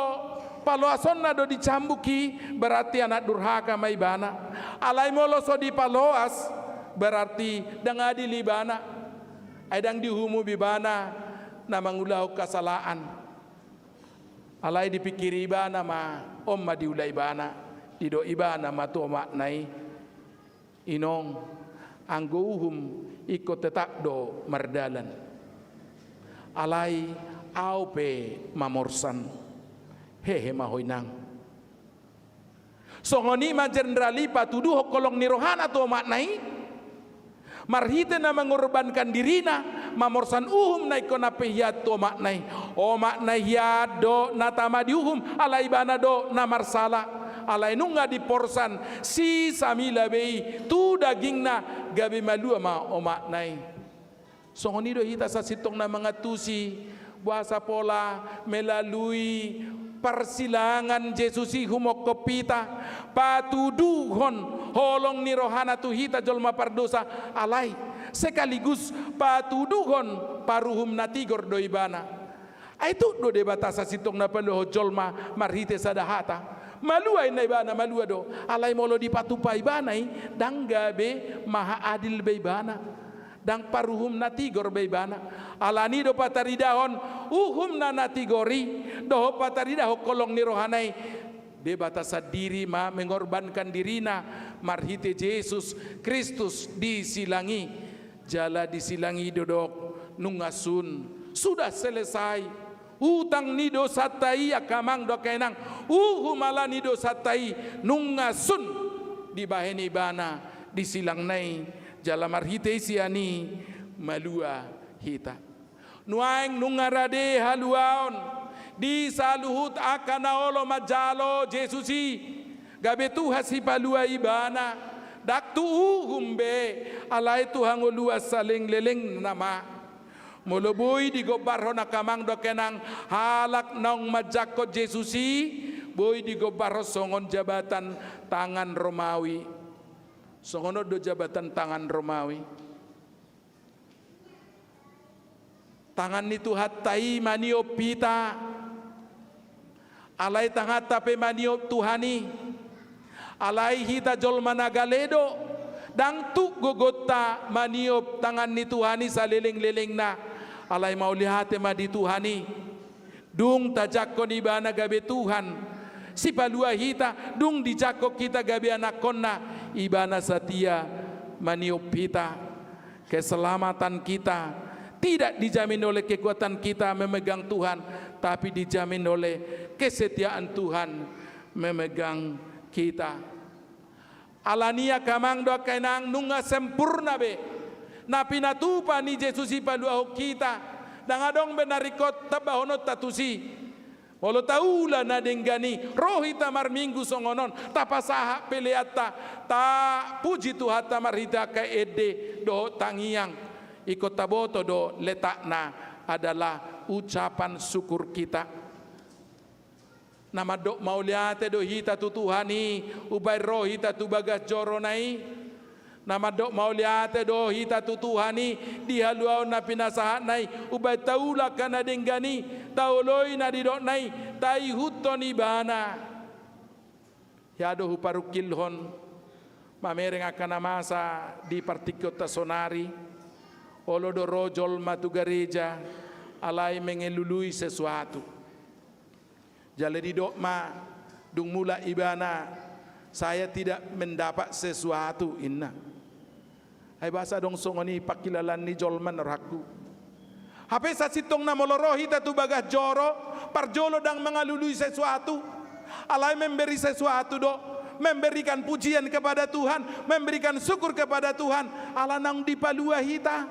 palo asonna do dicambuki berarti anak durhaka maibana alai molo so di paloas berarti dangadi libana adang dihumu bibana na mangulau kasalaan alai dipikiri ibana ma omma diulai ibana dido ibana ma tu maknai inong anggo uhum ikut tetap do mardalan alai aupe mamorsan hehe mahoinang songoni ma jenderali patuduh kolong nirohana tu maknai marhite na mengorbankan dirina mamorsan uhum naik kona pehiyat to maknai o maknai hiado natama diuhum alai bana do na marsala alai nunga di porsan si Samila bei tu daging na gabe malua ma o maknai songoni do hita sa sitong na mga tusi buasa pola melalui persilangan Jesusi humok kopita patuduhon holong ni rohana tu hita jolma pardosa alai sekaligus patuduhon paruhum natigor do ibana itu do debatasa sitong na paloh jolma marhite sadahata malua ina ibana malua do alai molo dipatupa ibanai dang gabe maha adil be ibana dang paruhum natigor be ibana alani do pataridahon uhum na natigori do pataridah kolong ni rohanai de batasa diri ma mengorbankan dirina marhite Yesus Kristus disilangi jala disilangi dodok nungasun sudah selesai utang ni dosa tai akamang do kenang uhumala ni dosa tai nungasun di baheni bana disilang nai jala marhite siani malua hita nuaing nungarade haluaon di saluhut akana olo majalo Jesusi gabe tuha si palua ibana dak tu humbe alai tuha ngolua saling leleng nama moloboy di gobarho nakamang do kenang halak nong majako Jesusi boy di gobarho songon jabatan tangan Romawi songono do jabatan tangan Romawi tangan itu hatai maniop pita alai tangat tape maniop Tuhani alai hita jol managaledo dang tu gogota maniop tangan ni Tuhani saliling-liling na alai mau lihate ma di Tuhani dung tajak kon ibana gabe Tuhan si palua hita dung di jakok kita gabi anak konna ibana setia maniup hita. Keselamatan kita tidak dijamin oleh kekuatan kita memegang Tuhan, tapi dijamin oleh kesetiaan Tuhan memegang kita. Alania kamang doa kainang nunga sempurna be na pinatupa ni Jesus ipalua kita dangadong benarikot tabahono tatusi walo taula na denggani rohita marminggu songonon tapasaha peleata ta puji Tuhan tamarhita ka ede do tangiang ikut taboto do letakna adalah ucapan syukur kita. Nama dok mauliate do hita tu Tuhani ubay roh hita tu bagas joronai. Nama dok mauliate do hita tu Tuhani dihaluau na pinasahat nai ubay taula kana denggani tauloi na didok nai tai huton ibana. Yado huparukilhon mamereng akan masa di partikota sonari olo do rojol matu gereja alai mengelului sesuatu. Jadi dok ma dung mula ibana saya tidak mendapat sesuatu inna. Hai bahasa dong songoni pakilalan ni jolman raku. Hape sa sitong na molorohi tatu bagas joro parjolo dang mengalului sesuatu. Alai memberi sesuatu do, memberikan pujian kepada Tuhan, memberikan syukur kepada Tuhan. Ala nang dipalua hita.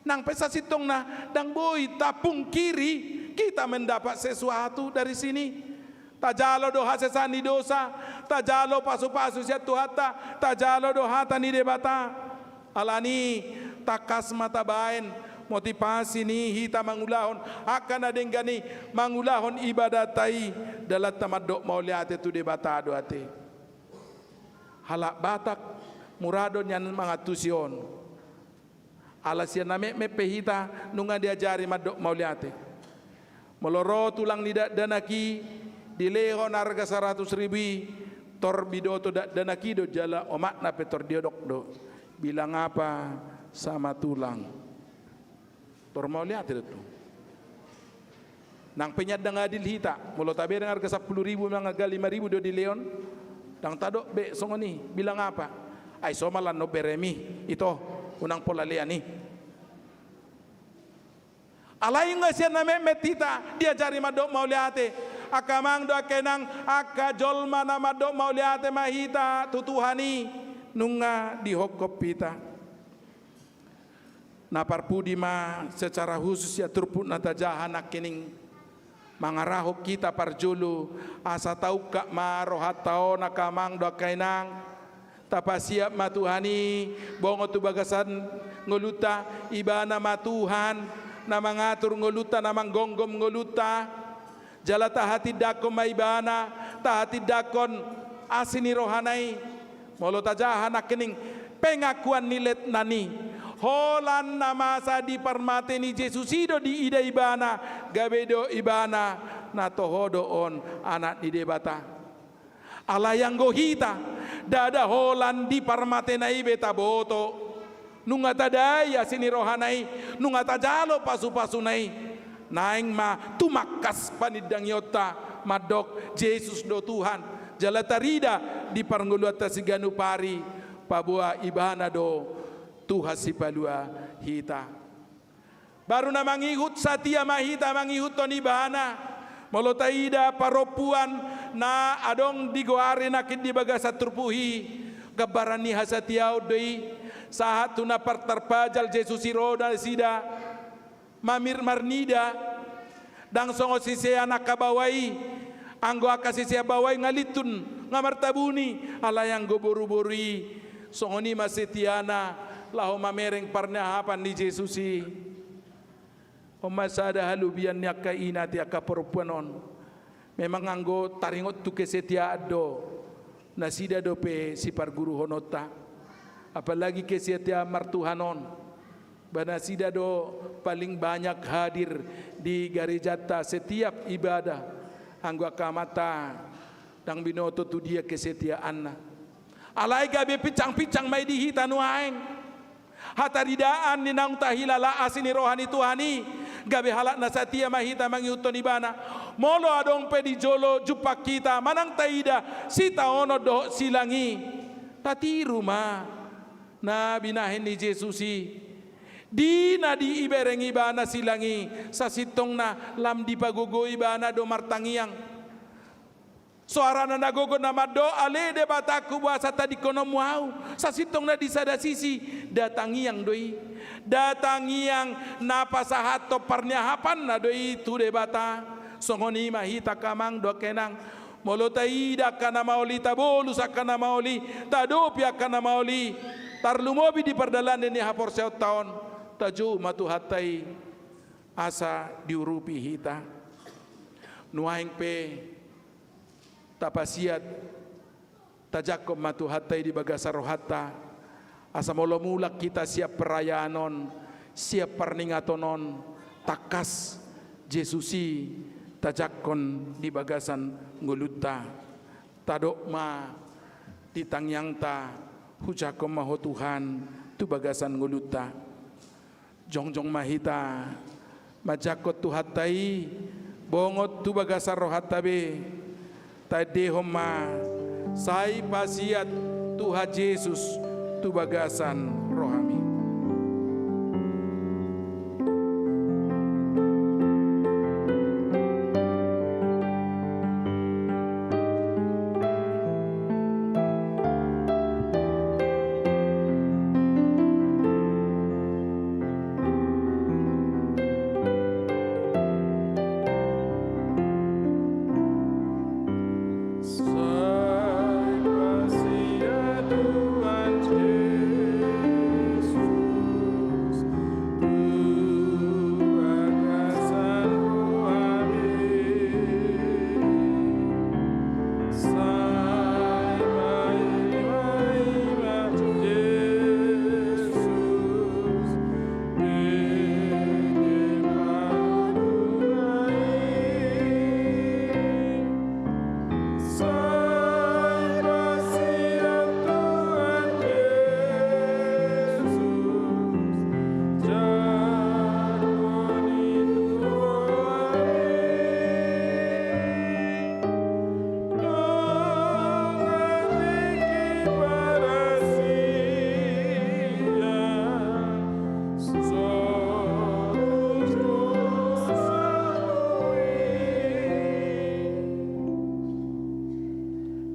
Nang pesa sitong na dang boy tapung kiri kita mendapat sesuatu dari sini. Tajalo doha sesani dosa, tajalo pasu-pasu siatu hata, tajalo doha tani debata. Alani takas mata bain motivasi ni hita mangulahon akan adenggani mangulahon ibadatai dalam tamadok mauliate tu debata doate. Halak batak muradon yang mangatusion. Alasia name mepehita nunga diajari madok mauliate. Meloro tulang lidak danaki dilehon harga 100.000 tor bidoto danaki do jala omak na petor diodok do. Bilang apa sama tulang. Tor mauliate itu. Nang penyat dang adil hita, mulo tabe dengan harga 10.000 mengaga 5.000 do dileon. Dang tadok be songoni bilang apa? Ai somalan no beremi ito unang polaleani. Alai nga siya na metita diajari madok mauliate akamang do kenang aka jolma na madok mauliate mahita tutuhani nunga dihokop pita. Naparpudi ma secara khusus ya turput natajahan akining mangarahok kita parjulu asa tau ka marohat tao nakamang do kenang tapasiap matuhani bongo tu bagasan ngoluta ibana matuhan na mangatur ngoluta na manggonggom ngoluta jala tahati dakon maibana tahati dakon asini rohanai molo tajahan akening pengakuan nilet nani holan nama sadi parmate ni Jesusido di ida ibana gabedo ibana na tohodo on anak di debata alayang gohita dada holan di parmate na ibeta boto nunga tadaya sini rohanai nunga tajalo pasu-pasu nai naing ma tumakas panidang yota madok Jesus do Tuhan jala tarida di parnguluata siganu pari pabua ibana do Tuhan si palua hita baru na mangihut satia mahita mangihut ton ibana molotaida paropuan na adong digoare nakit di bagasa turpuhi gabarani hasatiao doi sahat tuna partarpajal Jesus iroda sida mamir marnida dang songo sisi anak kabawai anggo akasisi bawai ngalitun ngamartabuni alayang goboru-borui songoni masetiana laho mamereng parnahapan di Jesusi omasada halubian nyaka inati aka perempuanon memang anggo taringot tu kesetia ado nasida dope si parguru honota apalagi kesetia martuhanon banasida do paling banyak hadir di garejata setiap ibadah anggo akamata dang binoto tu dia kesetiaan alai gabe picang-picang mai dihita nuaeng hataridaan ninang tahilala asini rohani Tuhani gabe halak na satia mahita mangiuton ibana molo adong pedi jolo jupak kita manang taida sita ono do silangi tatiru ma na binahin ni Jesusi di ibereng ibana silangi sasitong na lam di pagugo ibana do martangiang suara na nagogo na mado ale de bataku buasa tadi kono muau sasitong na di sada sisi datangiang doi datangiang napasahato parnyahapan na doi tu de bata songoni mahita kamang do kenang molo taida kana maoli tabolu sakana maoli tadopia kana maoli tarlumobi di perdalan ini hapor seot tahun taju matu hatai asa diurupi hita nuaing pe tapasiat tajakom matu hatai di bagasa rohata asa molo mulak kita siap perayaanon siap perningatonon takas Jesusi tajakon di bagasan nguluta tadok ma ditangyang ta hujakom maho Tuhan tu bagasan nguluta jongjong mahita majakot tu hatai bongot tu bagasa rohatabe tade homa sai pasiat Tuhan Yesus tu bagasan rohami.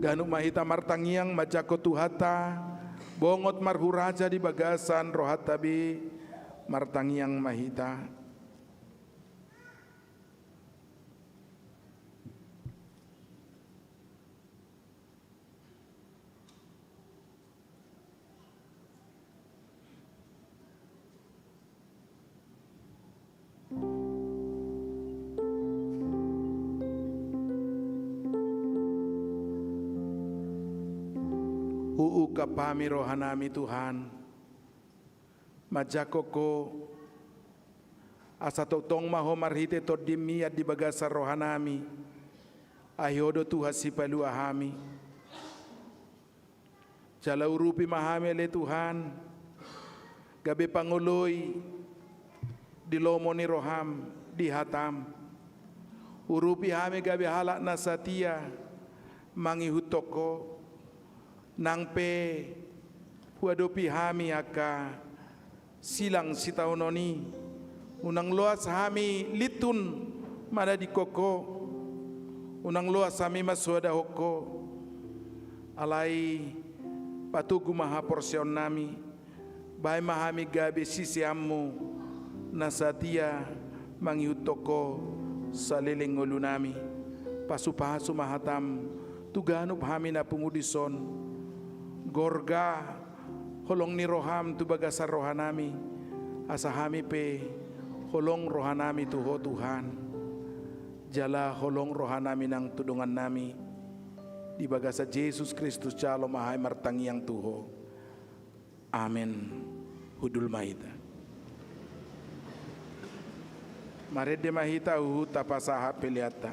Ganu mahita martangiang majako tuhata bongot marhuraja di bagasan rohatabi martangiang mahita kapami rohanami Tuhan majakoko asa totong maho marhite todimiat di bagasa rohanami ayodo Tuhan si palu ahami jala urupi mahami le Tuhan gabe panguloy di lomoni roham di hatam urupi hami gabe halak nasatia mangihutoko nang pe huadopi hami aka silang sitaunoni unang loas hami litun mana di koko unang loas hami maswada hoko alai patugu maha porsion nami bai mahami gabe sisi ammu nasatia mangiutoko saliling ulunami pasupahasu mahatam tuganup hami na pungudison gorga holong ni roham tu bagasar rohanami asahami pe holong rohanami tuho Tuhan jala holong rohanami nang tudungan nami di bagasa Yesus Kristus jalo mahai martangiang tuho amin hudul mahita marede mahita uhu tapasaha peliata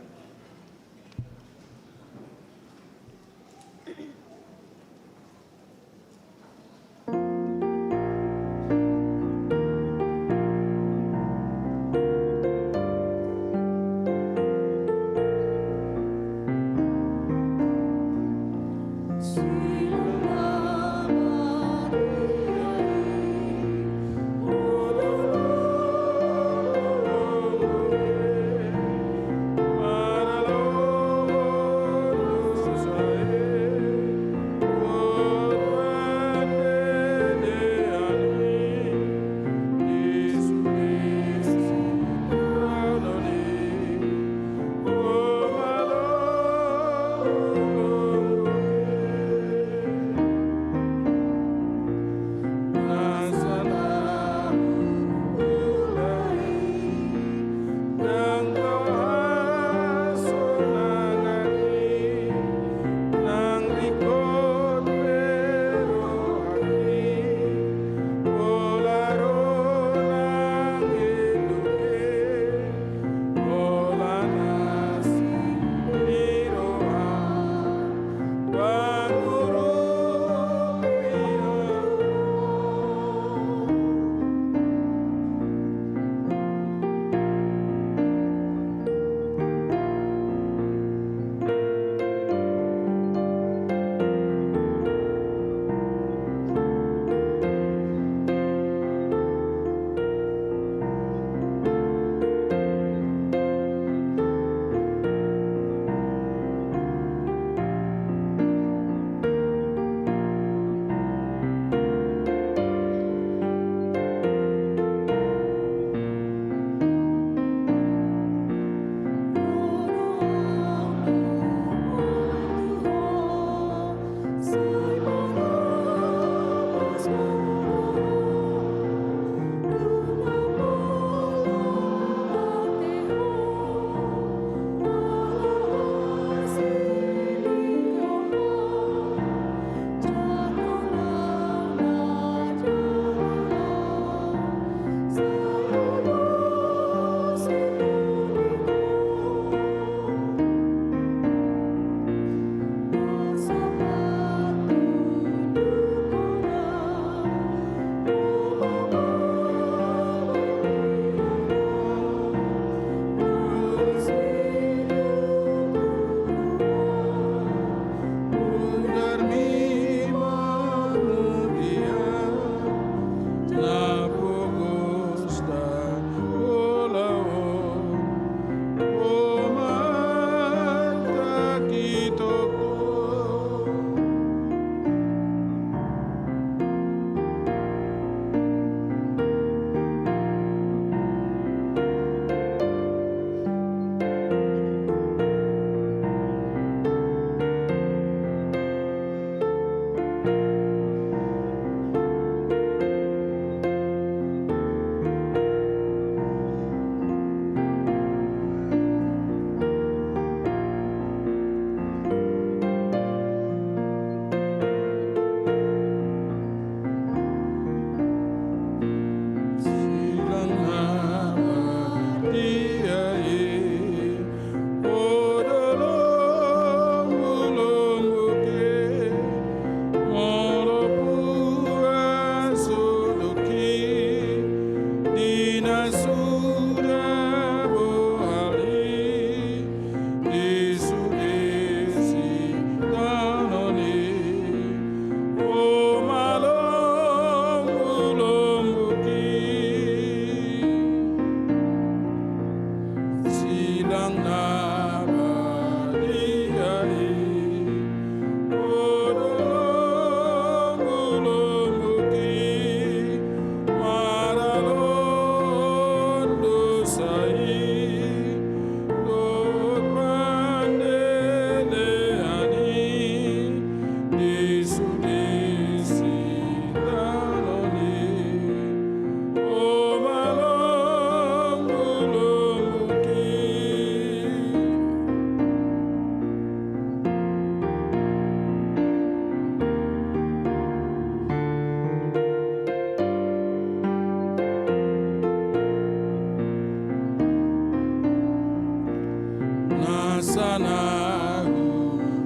masana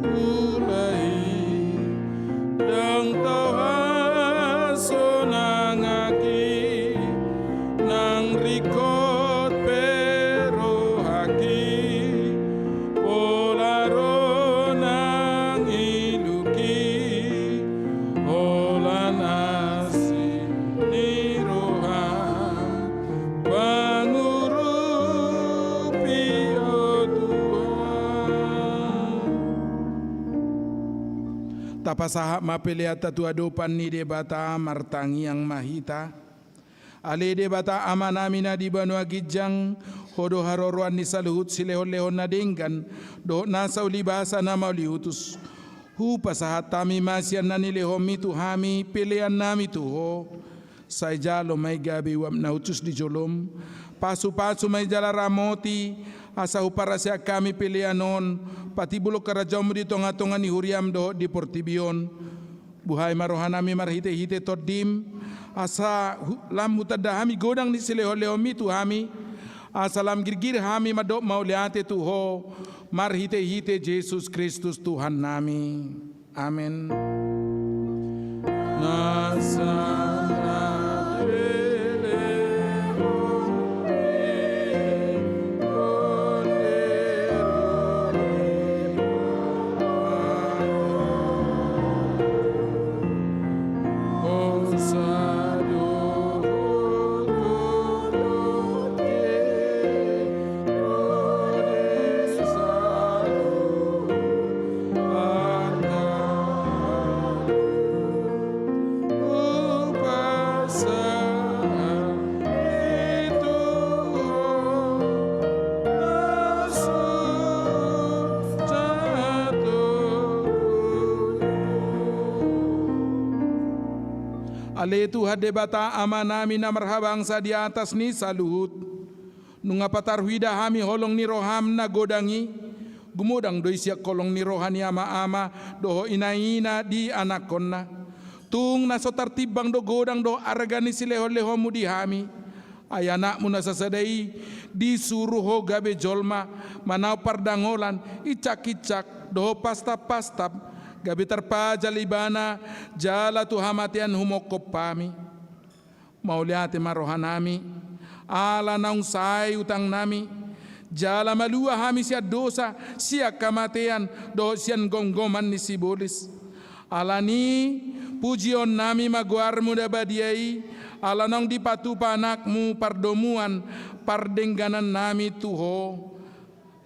ulai dang tawa sonangaki nang rikot pero haki polaro nang iluki ola nasi niroha pangurupi o Tuhan. Tapasaha mapeliata tuadopan ni debata martangi yang mahita ale debata amanamina di Banua Gijang hodo haroroan ni saluhut silehon-lehon na denggan do nasa ulibasa na mauliutus hu pasahat tami masyan na nilehomi tuhami pilihan nami tuho say jalo may gabi wam na utus di jolom pasu-pasu may jala ramoti asa para siya kami pilihanon pati bulok karajom di tonga-tonga ni huriam do di Portibion buhay marohanami marhite-hite todim asa lam mutadahami godang ni silehon-lehomi tuhami asalam girgir hami madok mauliate tuho marhite-hite Jesus Kristus Tuhan nami. Amin. Ale Tuhan debata amanami na marhabangsa di atas ni saluhut. Nunga patarhuida hami holong ni roham na godangi. Gumudang doi siya kolong ni rohani ama-ama doho inaina di anakon na. Tung nasotar tibang do godang do aragani sileho-lehomu di hami. Ayanak mo nasasadai disuruh ho gabe jolma manaw pardangolan icak-icak doho pastap-pastap. Gabi terpajalibana jala tuhamatian humokop pami. Mauliate marohanami. Ala naung say utang nami. Jala malua hami siya dosa siya kamatian do siyan gonggoman ni sibolis. Ala ni pujion nami maguarmu dabadiai. Ala naung dipatupa anakmu pardomuan pardengganan nami tuho.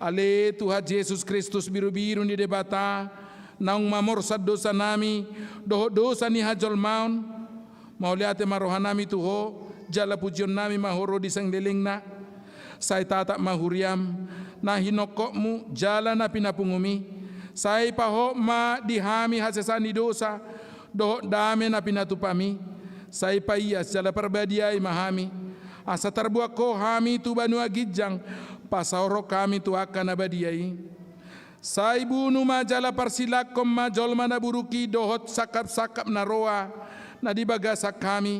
Ale Tuhan Yesus Kristus biru-biru ni debata. Naung mamorsad dosa nami dosa ni hajol maun mauliate marohanami tuho jala pujion nami mahoro di sangdeling na say tatak mahuriam na hinokokmu jala na pinapungumi say paho ma dihami hasesani dosa doho dame na pinatupami say paiyas jala perbadiai mahami asa terbuak ko hami tu Banua Gijang pasauro kami tu akan abadiai. Saibu numa jala parsilak kom majol mana buruki dohot sakap-sakap naroa na dibagasak kami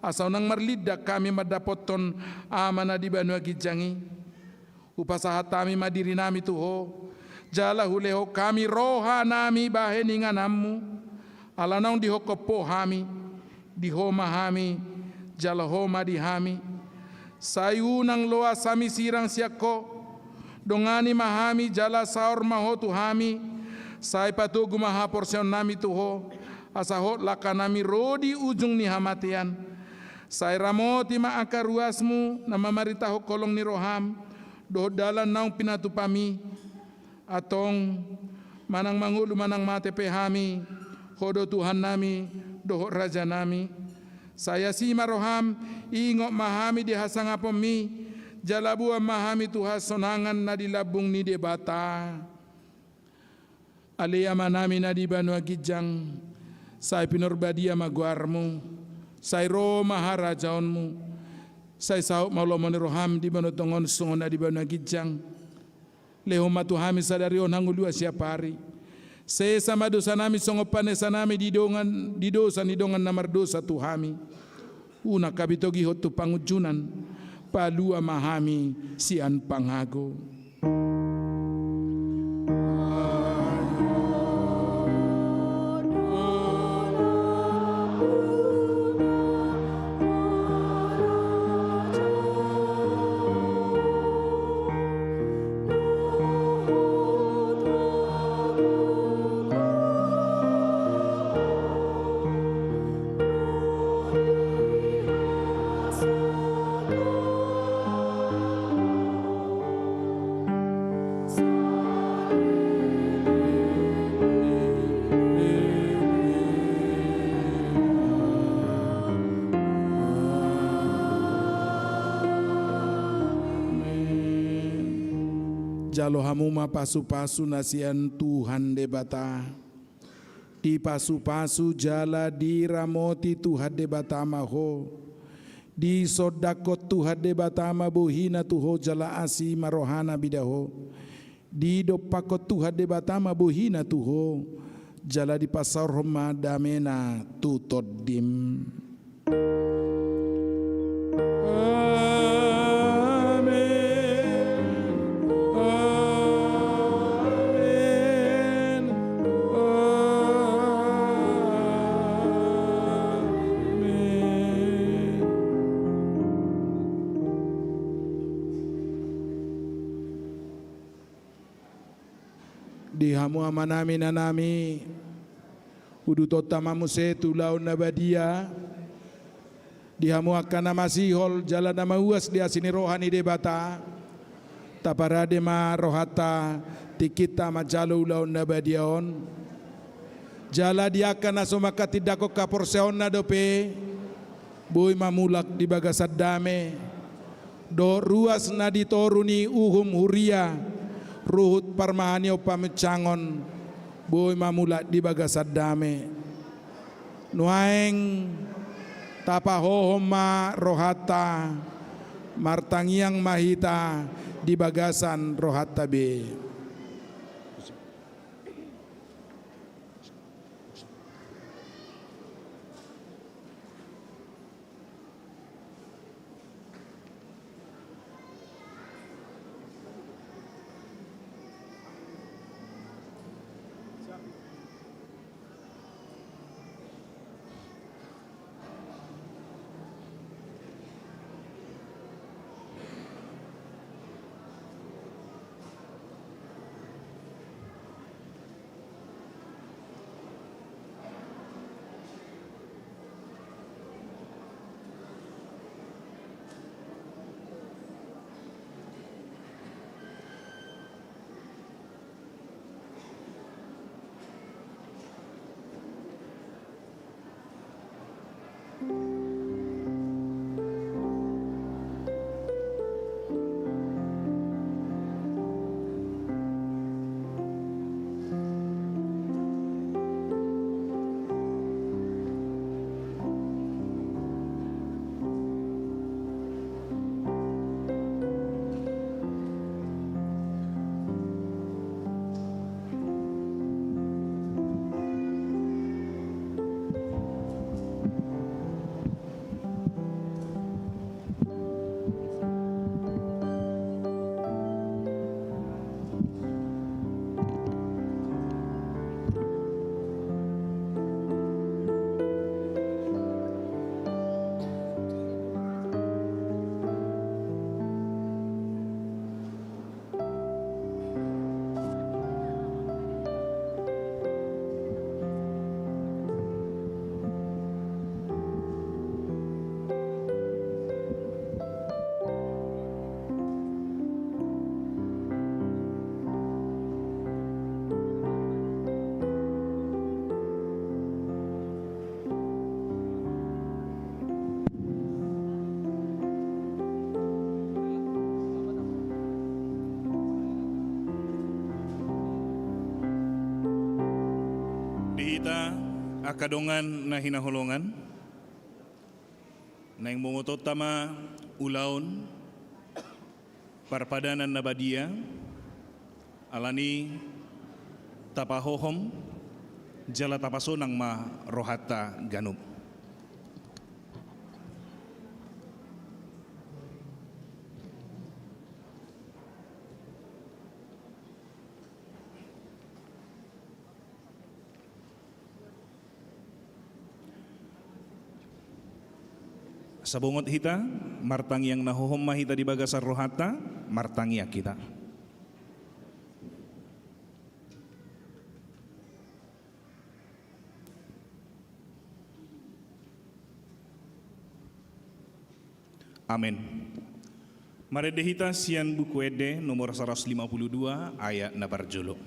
asal nang marlidak kami madapoton amana di Banua Gijangi upasahat kami madiri nami tuho jala huleho kami roha nami baheningan namu alanaung dihokopo hami dihoma hami jala homa di hami sayu nang loa sami sirang siako dongani mahami jala saor mahotu hami sai patugu maha porsion nami tuho asahot laka nami rodi ujung ni hamatian sai ramoti ma akaruasmu nama maritaho kolong ni roham do dalan naung pinatupami atong manang mangulu manang mate pehami hodo Tuhan nami doho raja nami saya sima roham ingok mahami di hasangapomi jalabua mahami Tuhan sonangan na dilabung ni debata. Aliyama nami na di Banua Gijang. Say pinurbadia maguarmu. Say Roma harajaonmu. Say sahuk maulomoni roham di Banua Tongon songon na di Banua Gijang. Leho matuhami sadarion hangulua siapari. Say sama dosa nami songopane sanami di dosa namar dosa tuhami. Una kabitogi hotu pangujunan. Palua mahami sian pangago. jalo hamuma pasu-pasu nasian Tuhan debata. Di pasu-pasu jala di ramoti Tuhan debata maho. Di sodakot Tuhan debata mabuhina tuho jala asi marohana bidaho. Di dopakot Tuhan debata mabuhina tuho jala di pasar Roma damena tutodim. Di hamu amanami nanami udu tota mamuse tulau nabadia di hamu akan masihol jalan nama uas dia sini rohani debata taparade ma rohata tikita majalu ulau nabadiaon jala dia akan asomaka tidako kaporseon na dope boy mamulak di bagasad dame do ruas na ditoruni uhum huria ruhut parmahanyo pamecangon boy mamula di bagasad dame nuaeng tapahohoma rohata martangiang mahita di bagasan rohata be. Dihita akadongan na hinahulungan na yung mungutot tama ulaon parpadanan na badia alani tapahohom jala tapaso ng ma rohata ganub. Sa bungot hita, martangyang nahuhom mahita di bagasar rohata, martangya kita. Amin. Maredehita sian buku ede nomor 152 ayat na barjolo.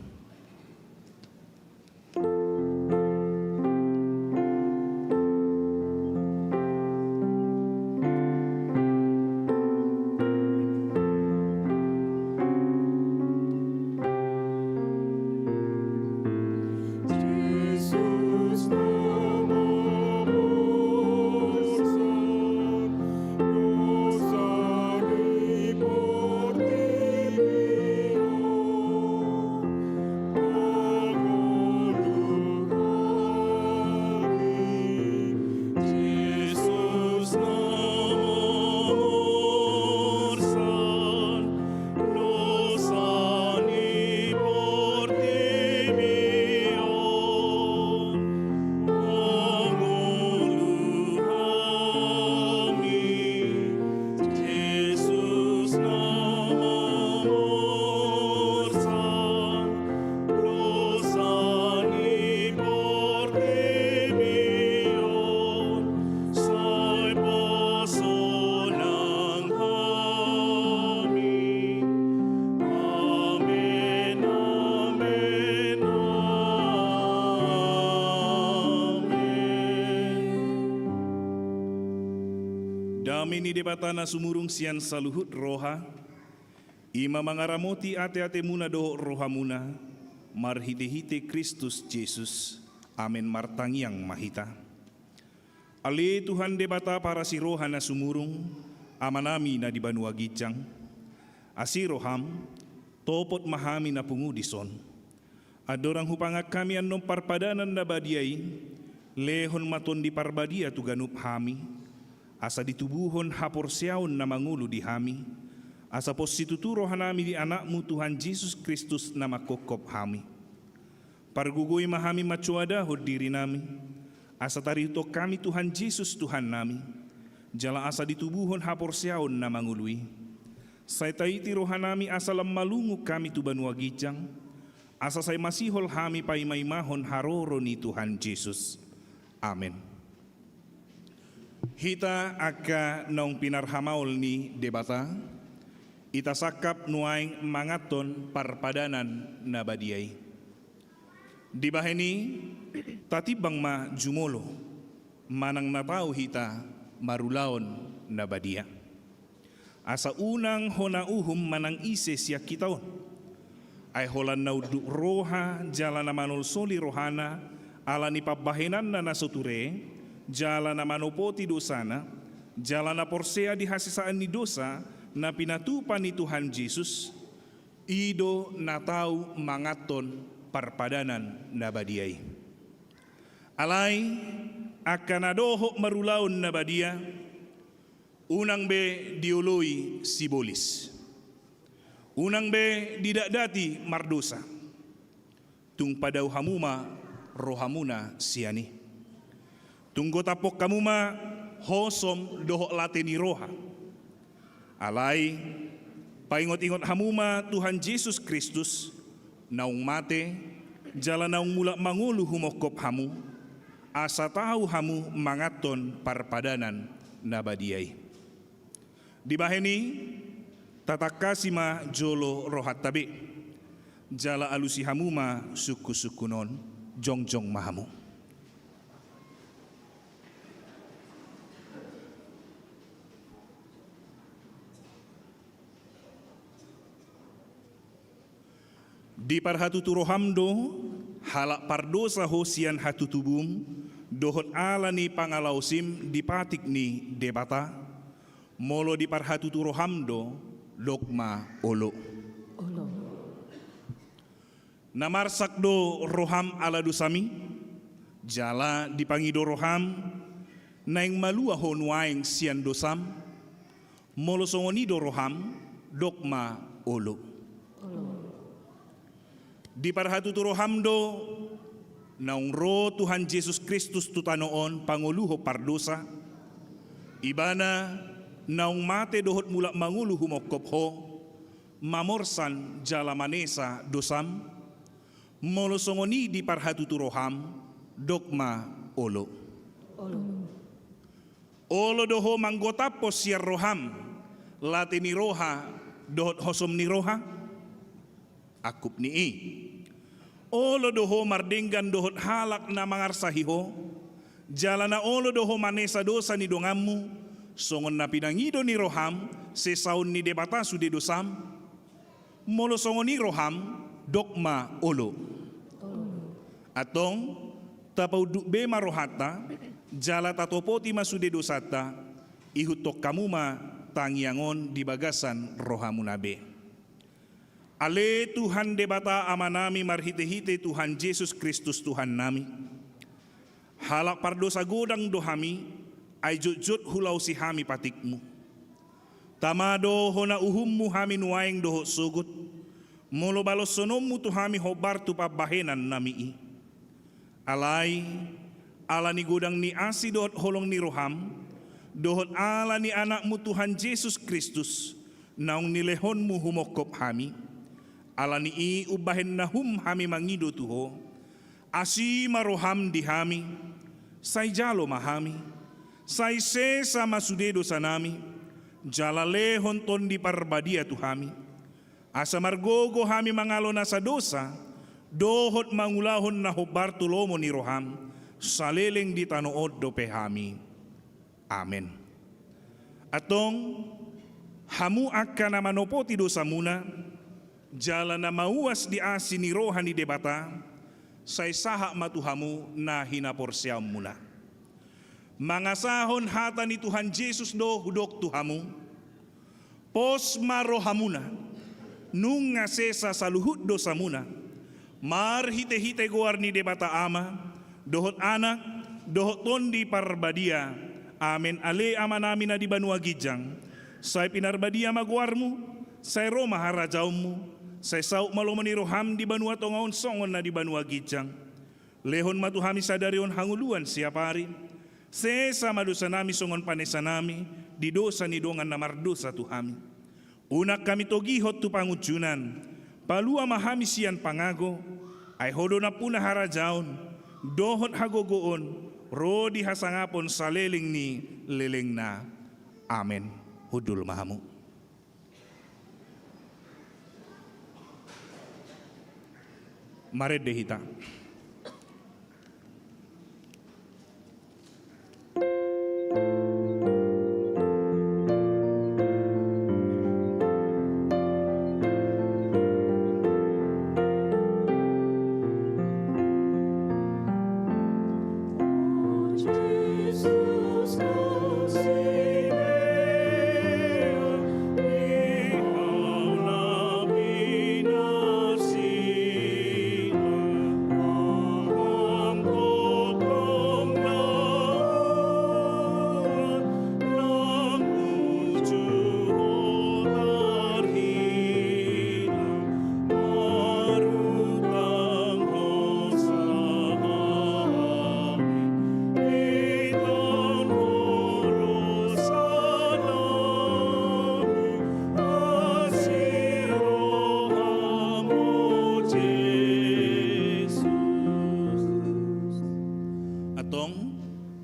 ni debatana sumurung sian saluhut roha, ima mangaramoti ate-ate muna doho roha muna, marhite-hite Kristus Yesus, amen martangiang mahita. Ale Tuhan debata para si roha na sumurung, amanami na di Banua Gijang, asiroham, topot mahami na pungudison, adorang hupangak kami anong parpadanan na badiay, lehon maton di parbadia tu ganup hami, asa ditubuhon haporsyaon na mangulo di hami, asa posituturo hanami di anakmu Tuhan Yesus Kristus na makokop hami. Pargugoy mahami macuadahod diri nami, asa tarito kami Tuhan Yesus Tuhan nami, jala asa ditubuhon haporsyaon na mangului. Say taiti rohanami asa lammalungu kami tu Banua Gijang, asa say masihol hami paimaymahon haroro ni Tuhan Yesus. Amen. Hita aka naong pinarhamaol ni debata, itasakap nuaing mangaton parpadanan na badiay. Di baheni, tatibang ma jumolo, manang natao hita marulaon na badia. Asa unang honauhum manang ise siya kitaon, ay holan na roha jala na manol soli rohana, ala ni pabahenan na nasuture, jala na manopoti dosana, jala na porsea di hasisaan ni dosa, na pinatupan ni Tuhan Yesus, ido na tau mangaton parpadanan na badiay. Alay, akanadoho marulaon na badia, unang be diuloy sibolis, unang be didadati mardosa, tung padaw hamuma rohamuna siani, tunggo tapok kamuma hosom doho late ni roha. Alay, paingot-ingot hamuma Tuhan Yesus Kristus, naung mate, jala naung mula mangulu humokop hamu, asa tahu hamu mangaton parpadanan na badiay. Di baheni, tatakasima jolo rohat tabi, jala alusi hamuma suku-sukunon, jongjong mahamu. Di parhatuturo hamdo, halak pardosa hosian hatutubum, dohot ala ni pangalausim dipatik ni debata, molo di parhatuturo hamdo, lokma olo. Namarsak do roham ala dosami, jala dipangido roham, naing malua honwaing sian dosam, molo songonido roham, dokma olo. Di parhatuturo hamdo, naung ro Tuhan Yesus Kristus tutanoon panguluho pardosa, ibana naung mate dohot mula mangulu humokop ho, mamorsan jala manesa dosam, molo songoni di parhatuturo ham, dokma olo. Olo doho manggotapos siya roham, lati ni roha, dohot hosom ni roha, akup ni olo doho mardenggan dohot halak na mangarsahiho, jala na olo doho manesa dosa ni dongammu, songon na pinangido ni roham, sesaun ni debata sude dosam, molo songon ni roham, dokma olo. Atong, tapau dukbe marohata, jala tatopoti masude dosata, ihutok kamuma tangiangon di bagasan rohamunabe. Ale Tuhan debata amanami marhite-hite Tuhan Yesus Kristus Tuhan nami. Halak pardosa godang dohami, ay jut-jut hulau si hami patikmu. Tamado hona uhummu hami nuaing doho sugut, molo balos sonommu tu hami hobar tu pabahenan nami. Alay, ala ni godang ni asi dohot holong ni roham, dohot ala ni anakmu Tuhan Yesus Kristus, naung nilehonmu humokop hami. Ala ni ubahen nahum hami mangido tuho, asi maroham di hami, say jalo mahami, say sesa masudedo sanami, jalale honton di parbadia tu hami, asa margogo hami mangalo na sa dosa, dohot mangulahon na hobar tulomo ni roham, saleleng di tanood do pehami. Amen. Atong hamu akan manopoti dosa muna, jalan na mauas di asin ni rohani debata, say sahak matuhamu na hinaporsyam muna. Mangasahon hata ni Tuhan Yesus do hudok tuhamu, pos marohamuna, nung ngasesa saluhut dosa muna, marhite-hite goar ni debata ama, dohot anak, dohot tondi parbadia, amen ale ama namin na di banua gijang, say pinarbadia maguarmu, say Roma harajaumu, say sauk malomani roham di banua tongaon songon na di banua gijang, lehon matuhami sadarion hanguluan siapari, sesa madosa nami songon panesa nami, di dosa ni dongan na mardosa tuhami. Unak kami togihot tu pangujunan, palua mahami sian pangago, ay hodo na puna harajaon, dohot hagogoon, rodi hasangapon sa leling ni leling na. Amen. Hudul mahamu. Mared dehita.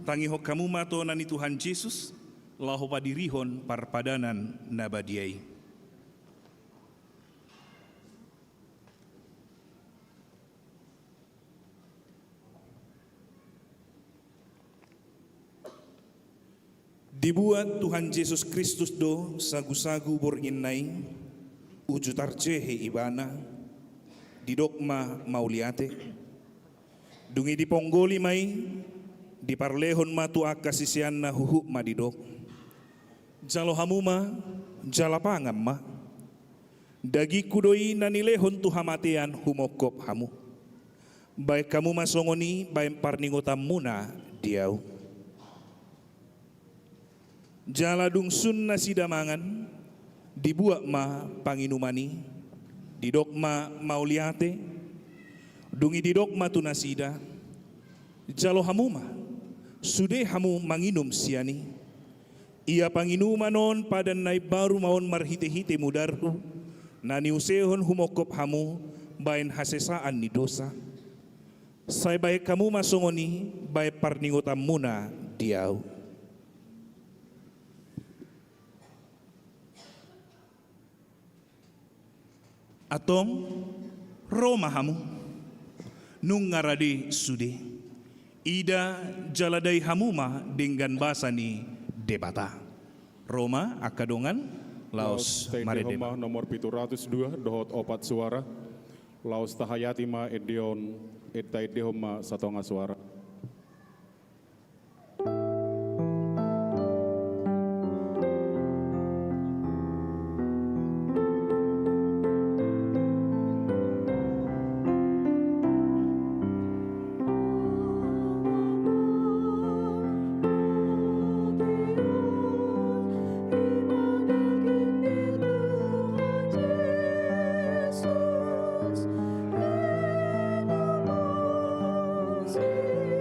Tangihok kamu mato na ni Tuhan Yesus, laho padirihon parpadanan nabadiay. Dibuat Tuhan Yesus Kristus do sagu-sagu borinay, ujutarjehe ibana, didokma mauliate, dungi diponggoli may, di parlehon matu akasisian na huhu madidok. Jalo hamuma, jalapangam ma. Dagi kudoi na nilehon tu hamatian humokop hamu. Baik kamu masongoni, baik parningotam muna diau. Jaladung sun na sidamangan, dibuat ma panginumani, didok ma mauliate, dungi didok ma tunasida. Jalo hamuma, sude hamu manginum siani. Ia panginuman non pada nai baru maon marhite-hite mudarhu. Nani usehon humokop hamu bain hasesaan ni dosa. Say baik kamu masongoni baik parningotam muna diau. Atong Roma hamu nung ngaradi sude. Ida jaladai hamuma dengan basani debata. Roma akadongan Laos Maredema nomor 702 dohot 4 suara. Laos tahayatima edion eta edehoma satonga suara. Yesus,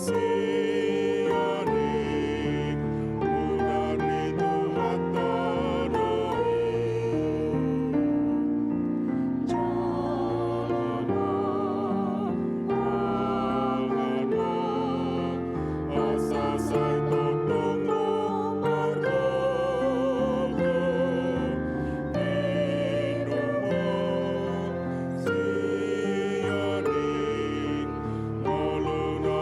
Siani, Moluna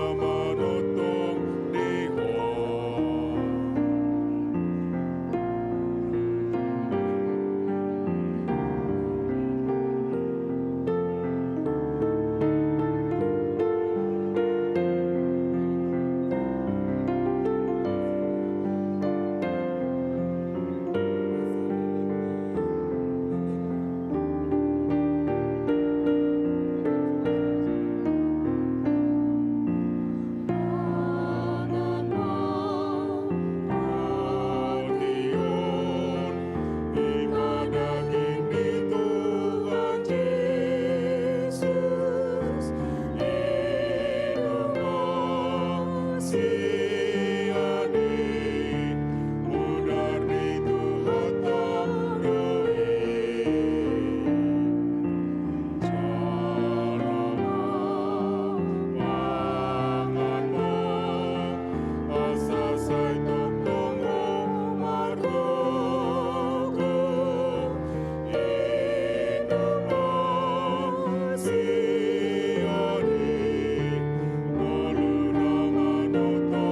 Manoto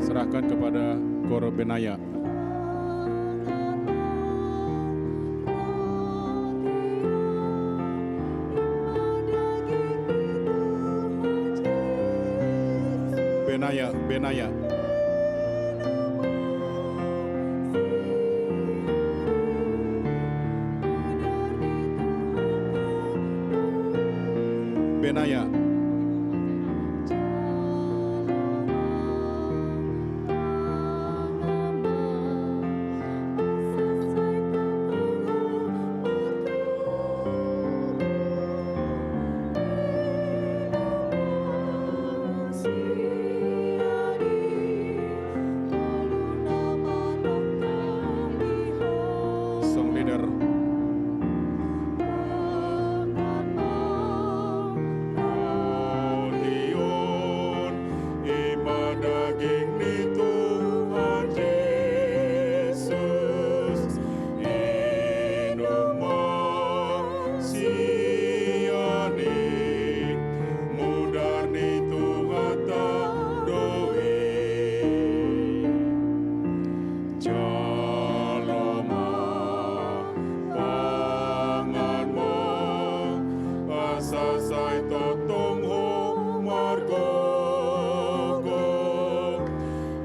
serahkan kepada Kor Benaya. Benaya, Benaya. Benaya. Song leader. Sasai totong ho margo go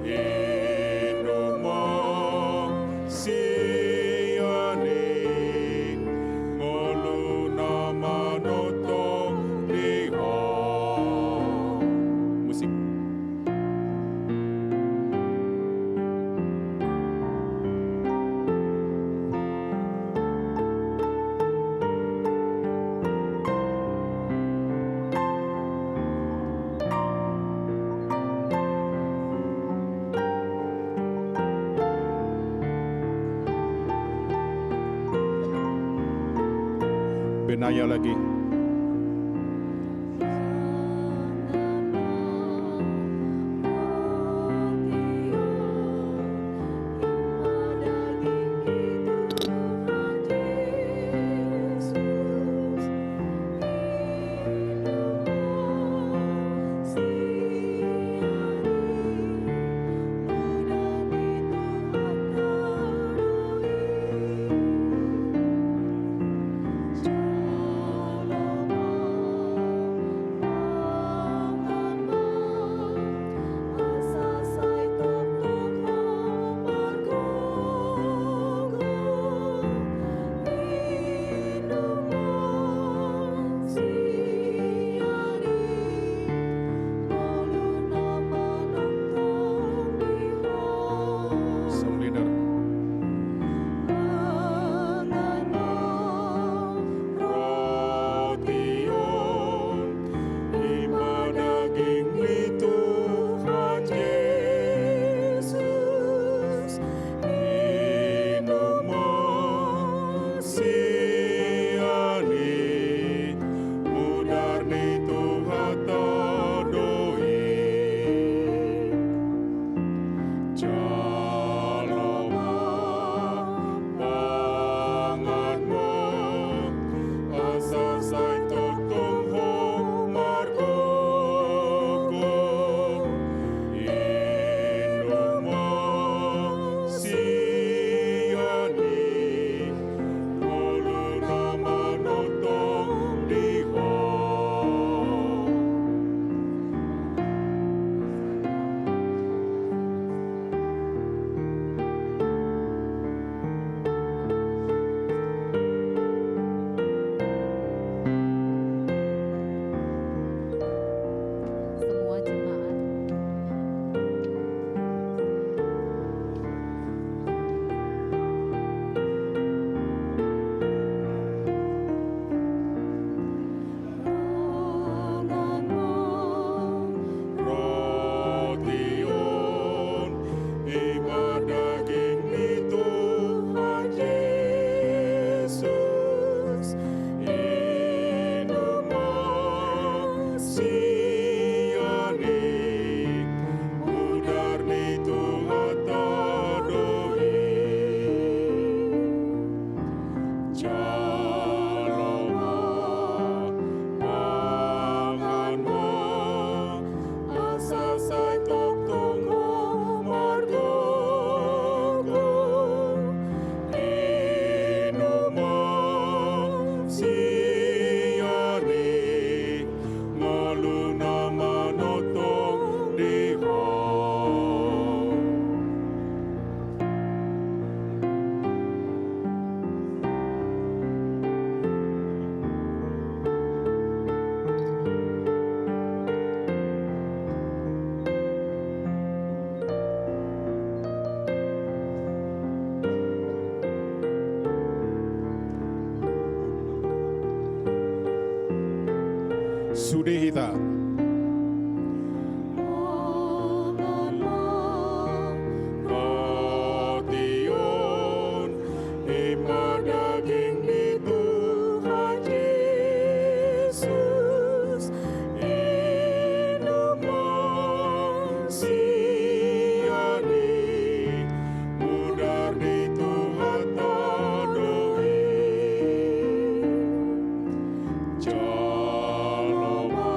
inuma siani ngolu nama notong liha. Musik. Benaya lagi. sudehita. Hation ima daging di Tuhan Yesus, inuman siani, mudar di Tuhan tadoi. Jaloma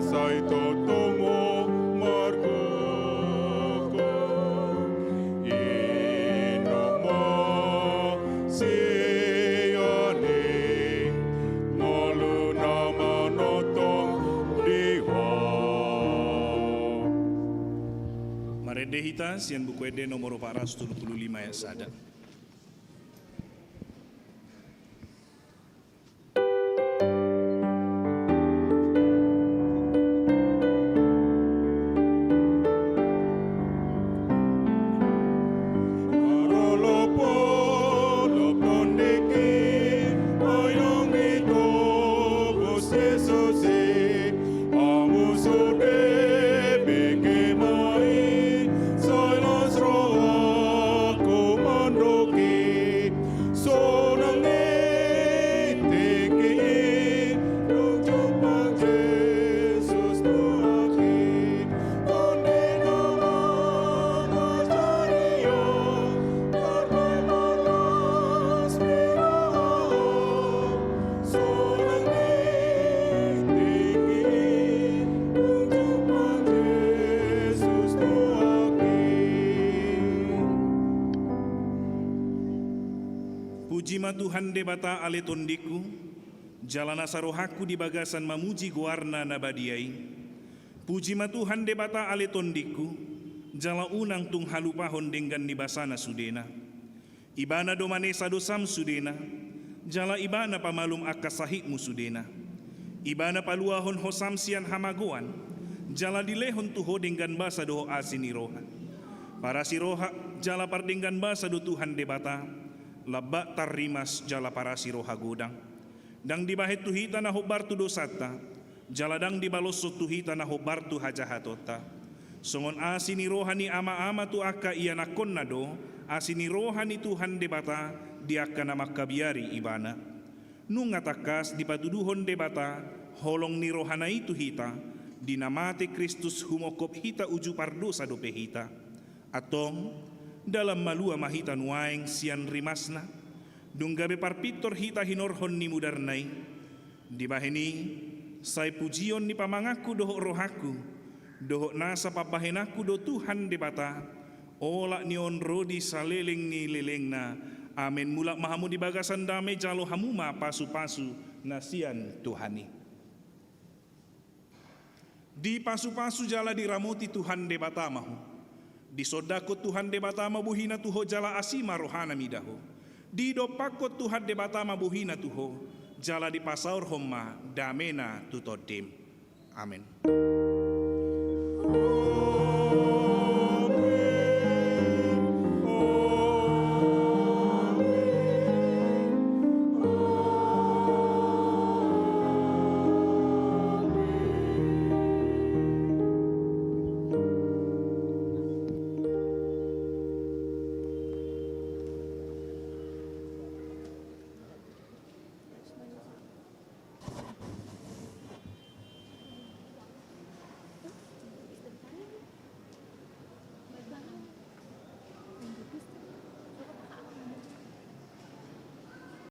sai totongo markoko inomo siane ngolu nama notong diwa. Marende hita sian buku ede nomor 475 ya sada. Pujima Tuhan debata ale tondiku, jalana sarohaku di bagasan mamuji guarna nabadiai. Pujima Tuhan debata ale tondiku, jala unang tung halupahon denggan di basana sudena. Ibana domane sadosam sudena, jala ibana pamalum akasahikmu sudena. Ibana paluahon hosam sian hamagoan, jala dilehon tuho denggan basa doho asiniroha. Para siroha jala pardenggan basa do Tuhan debata, labak tarimas jala para siroha godang. Dang dibahet tuhita na hobartu dosata, jaladang dibaloso tuhita na hobartu hajahatota. Songon asini rohani ama-ama tu aka iya nakon na do, asini rohani Tuhan debata, diaka na makabiari ibana. Nung ngatakas dipatuduhon debata, holong ni rohana itu hita, dinamate Kristus humokop hita uju pardosa dope hita. Atong, dalam malua mahita nuaeng sian rimasna, dunggabe parpitor hita hinorhon ni mudarnai. Di baheni, say pujion ni pamangaku doho rohaku, doho nasa papahenaku do Tuhan debata, ola nion rodi saleleng ni lelengna, amen mulak mahamu di bagasan dame jalo hamuma pasu-pasu nasian Tuhani. Di pasu-pasu jala diramoti Tuhan debata mahu. Di sodako Tuhan debata mabuhina tuho jala asima rohana midaho. Di dopako Tuhan debata mabuhina tuho jala di pasaur homma damena tutodim. Amin.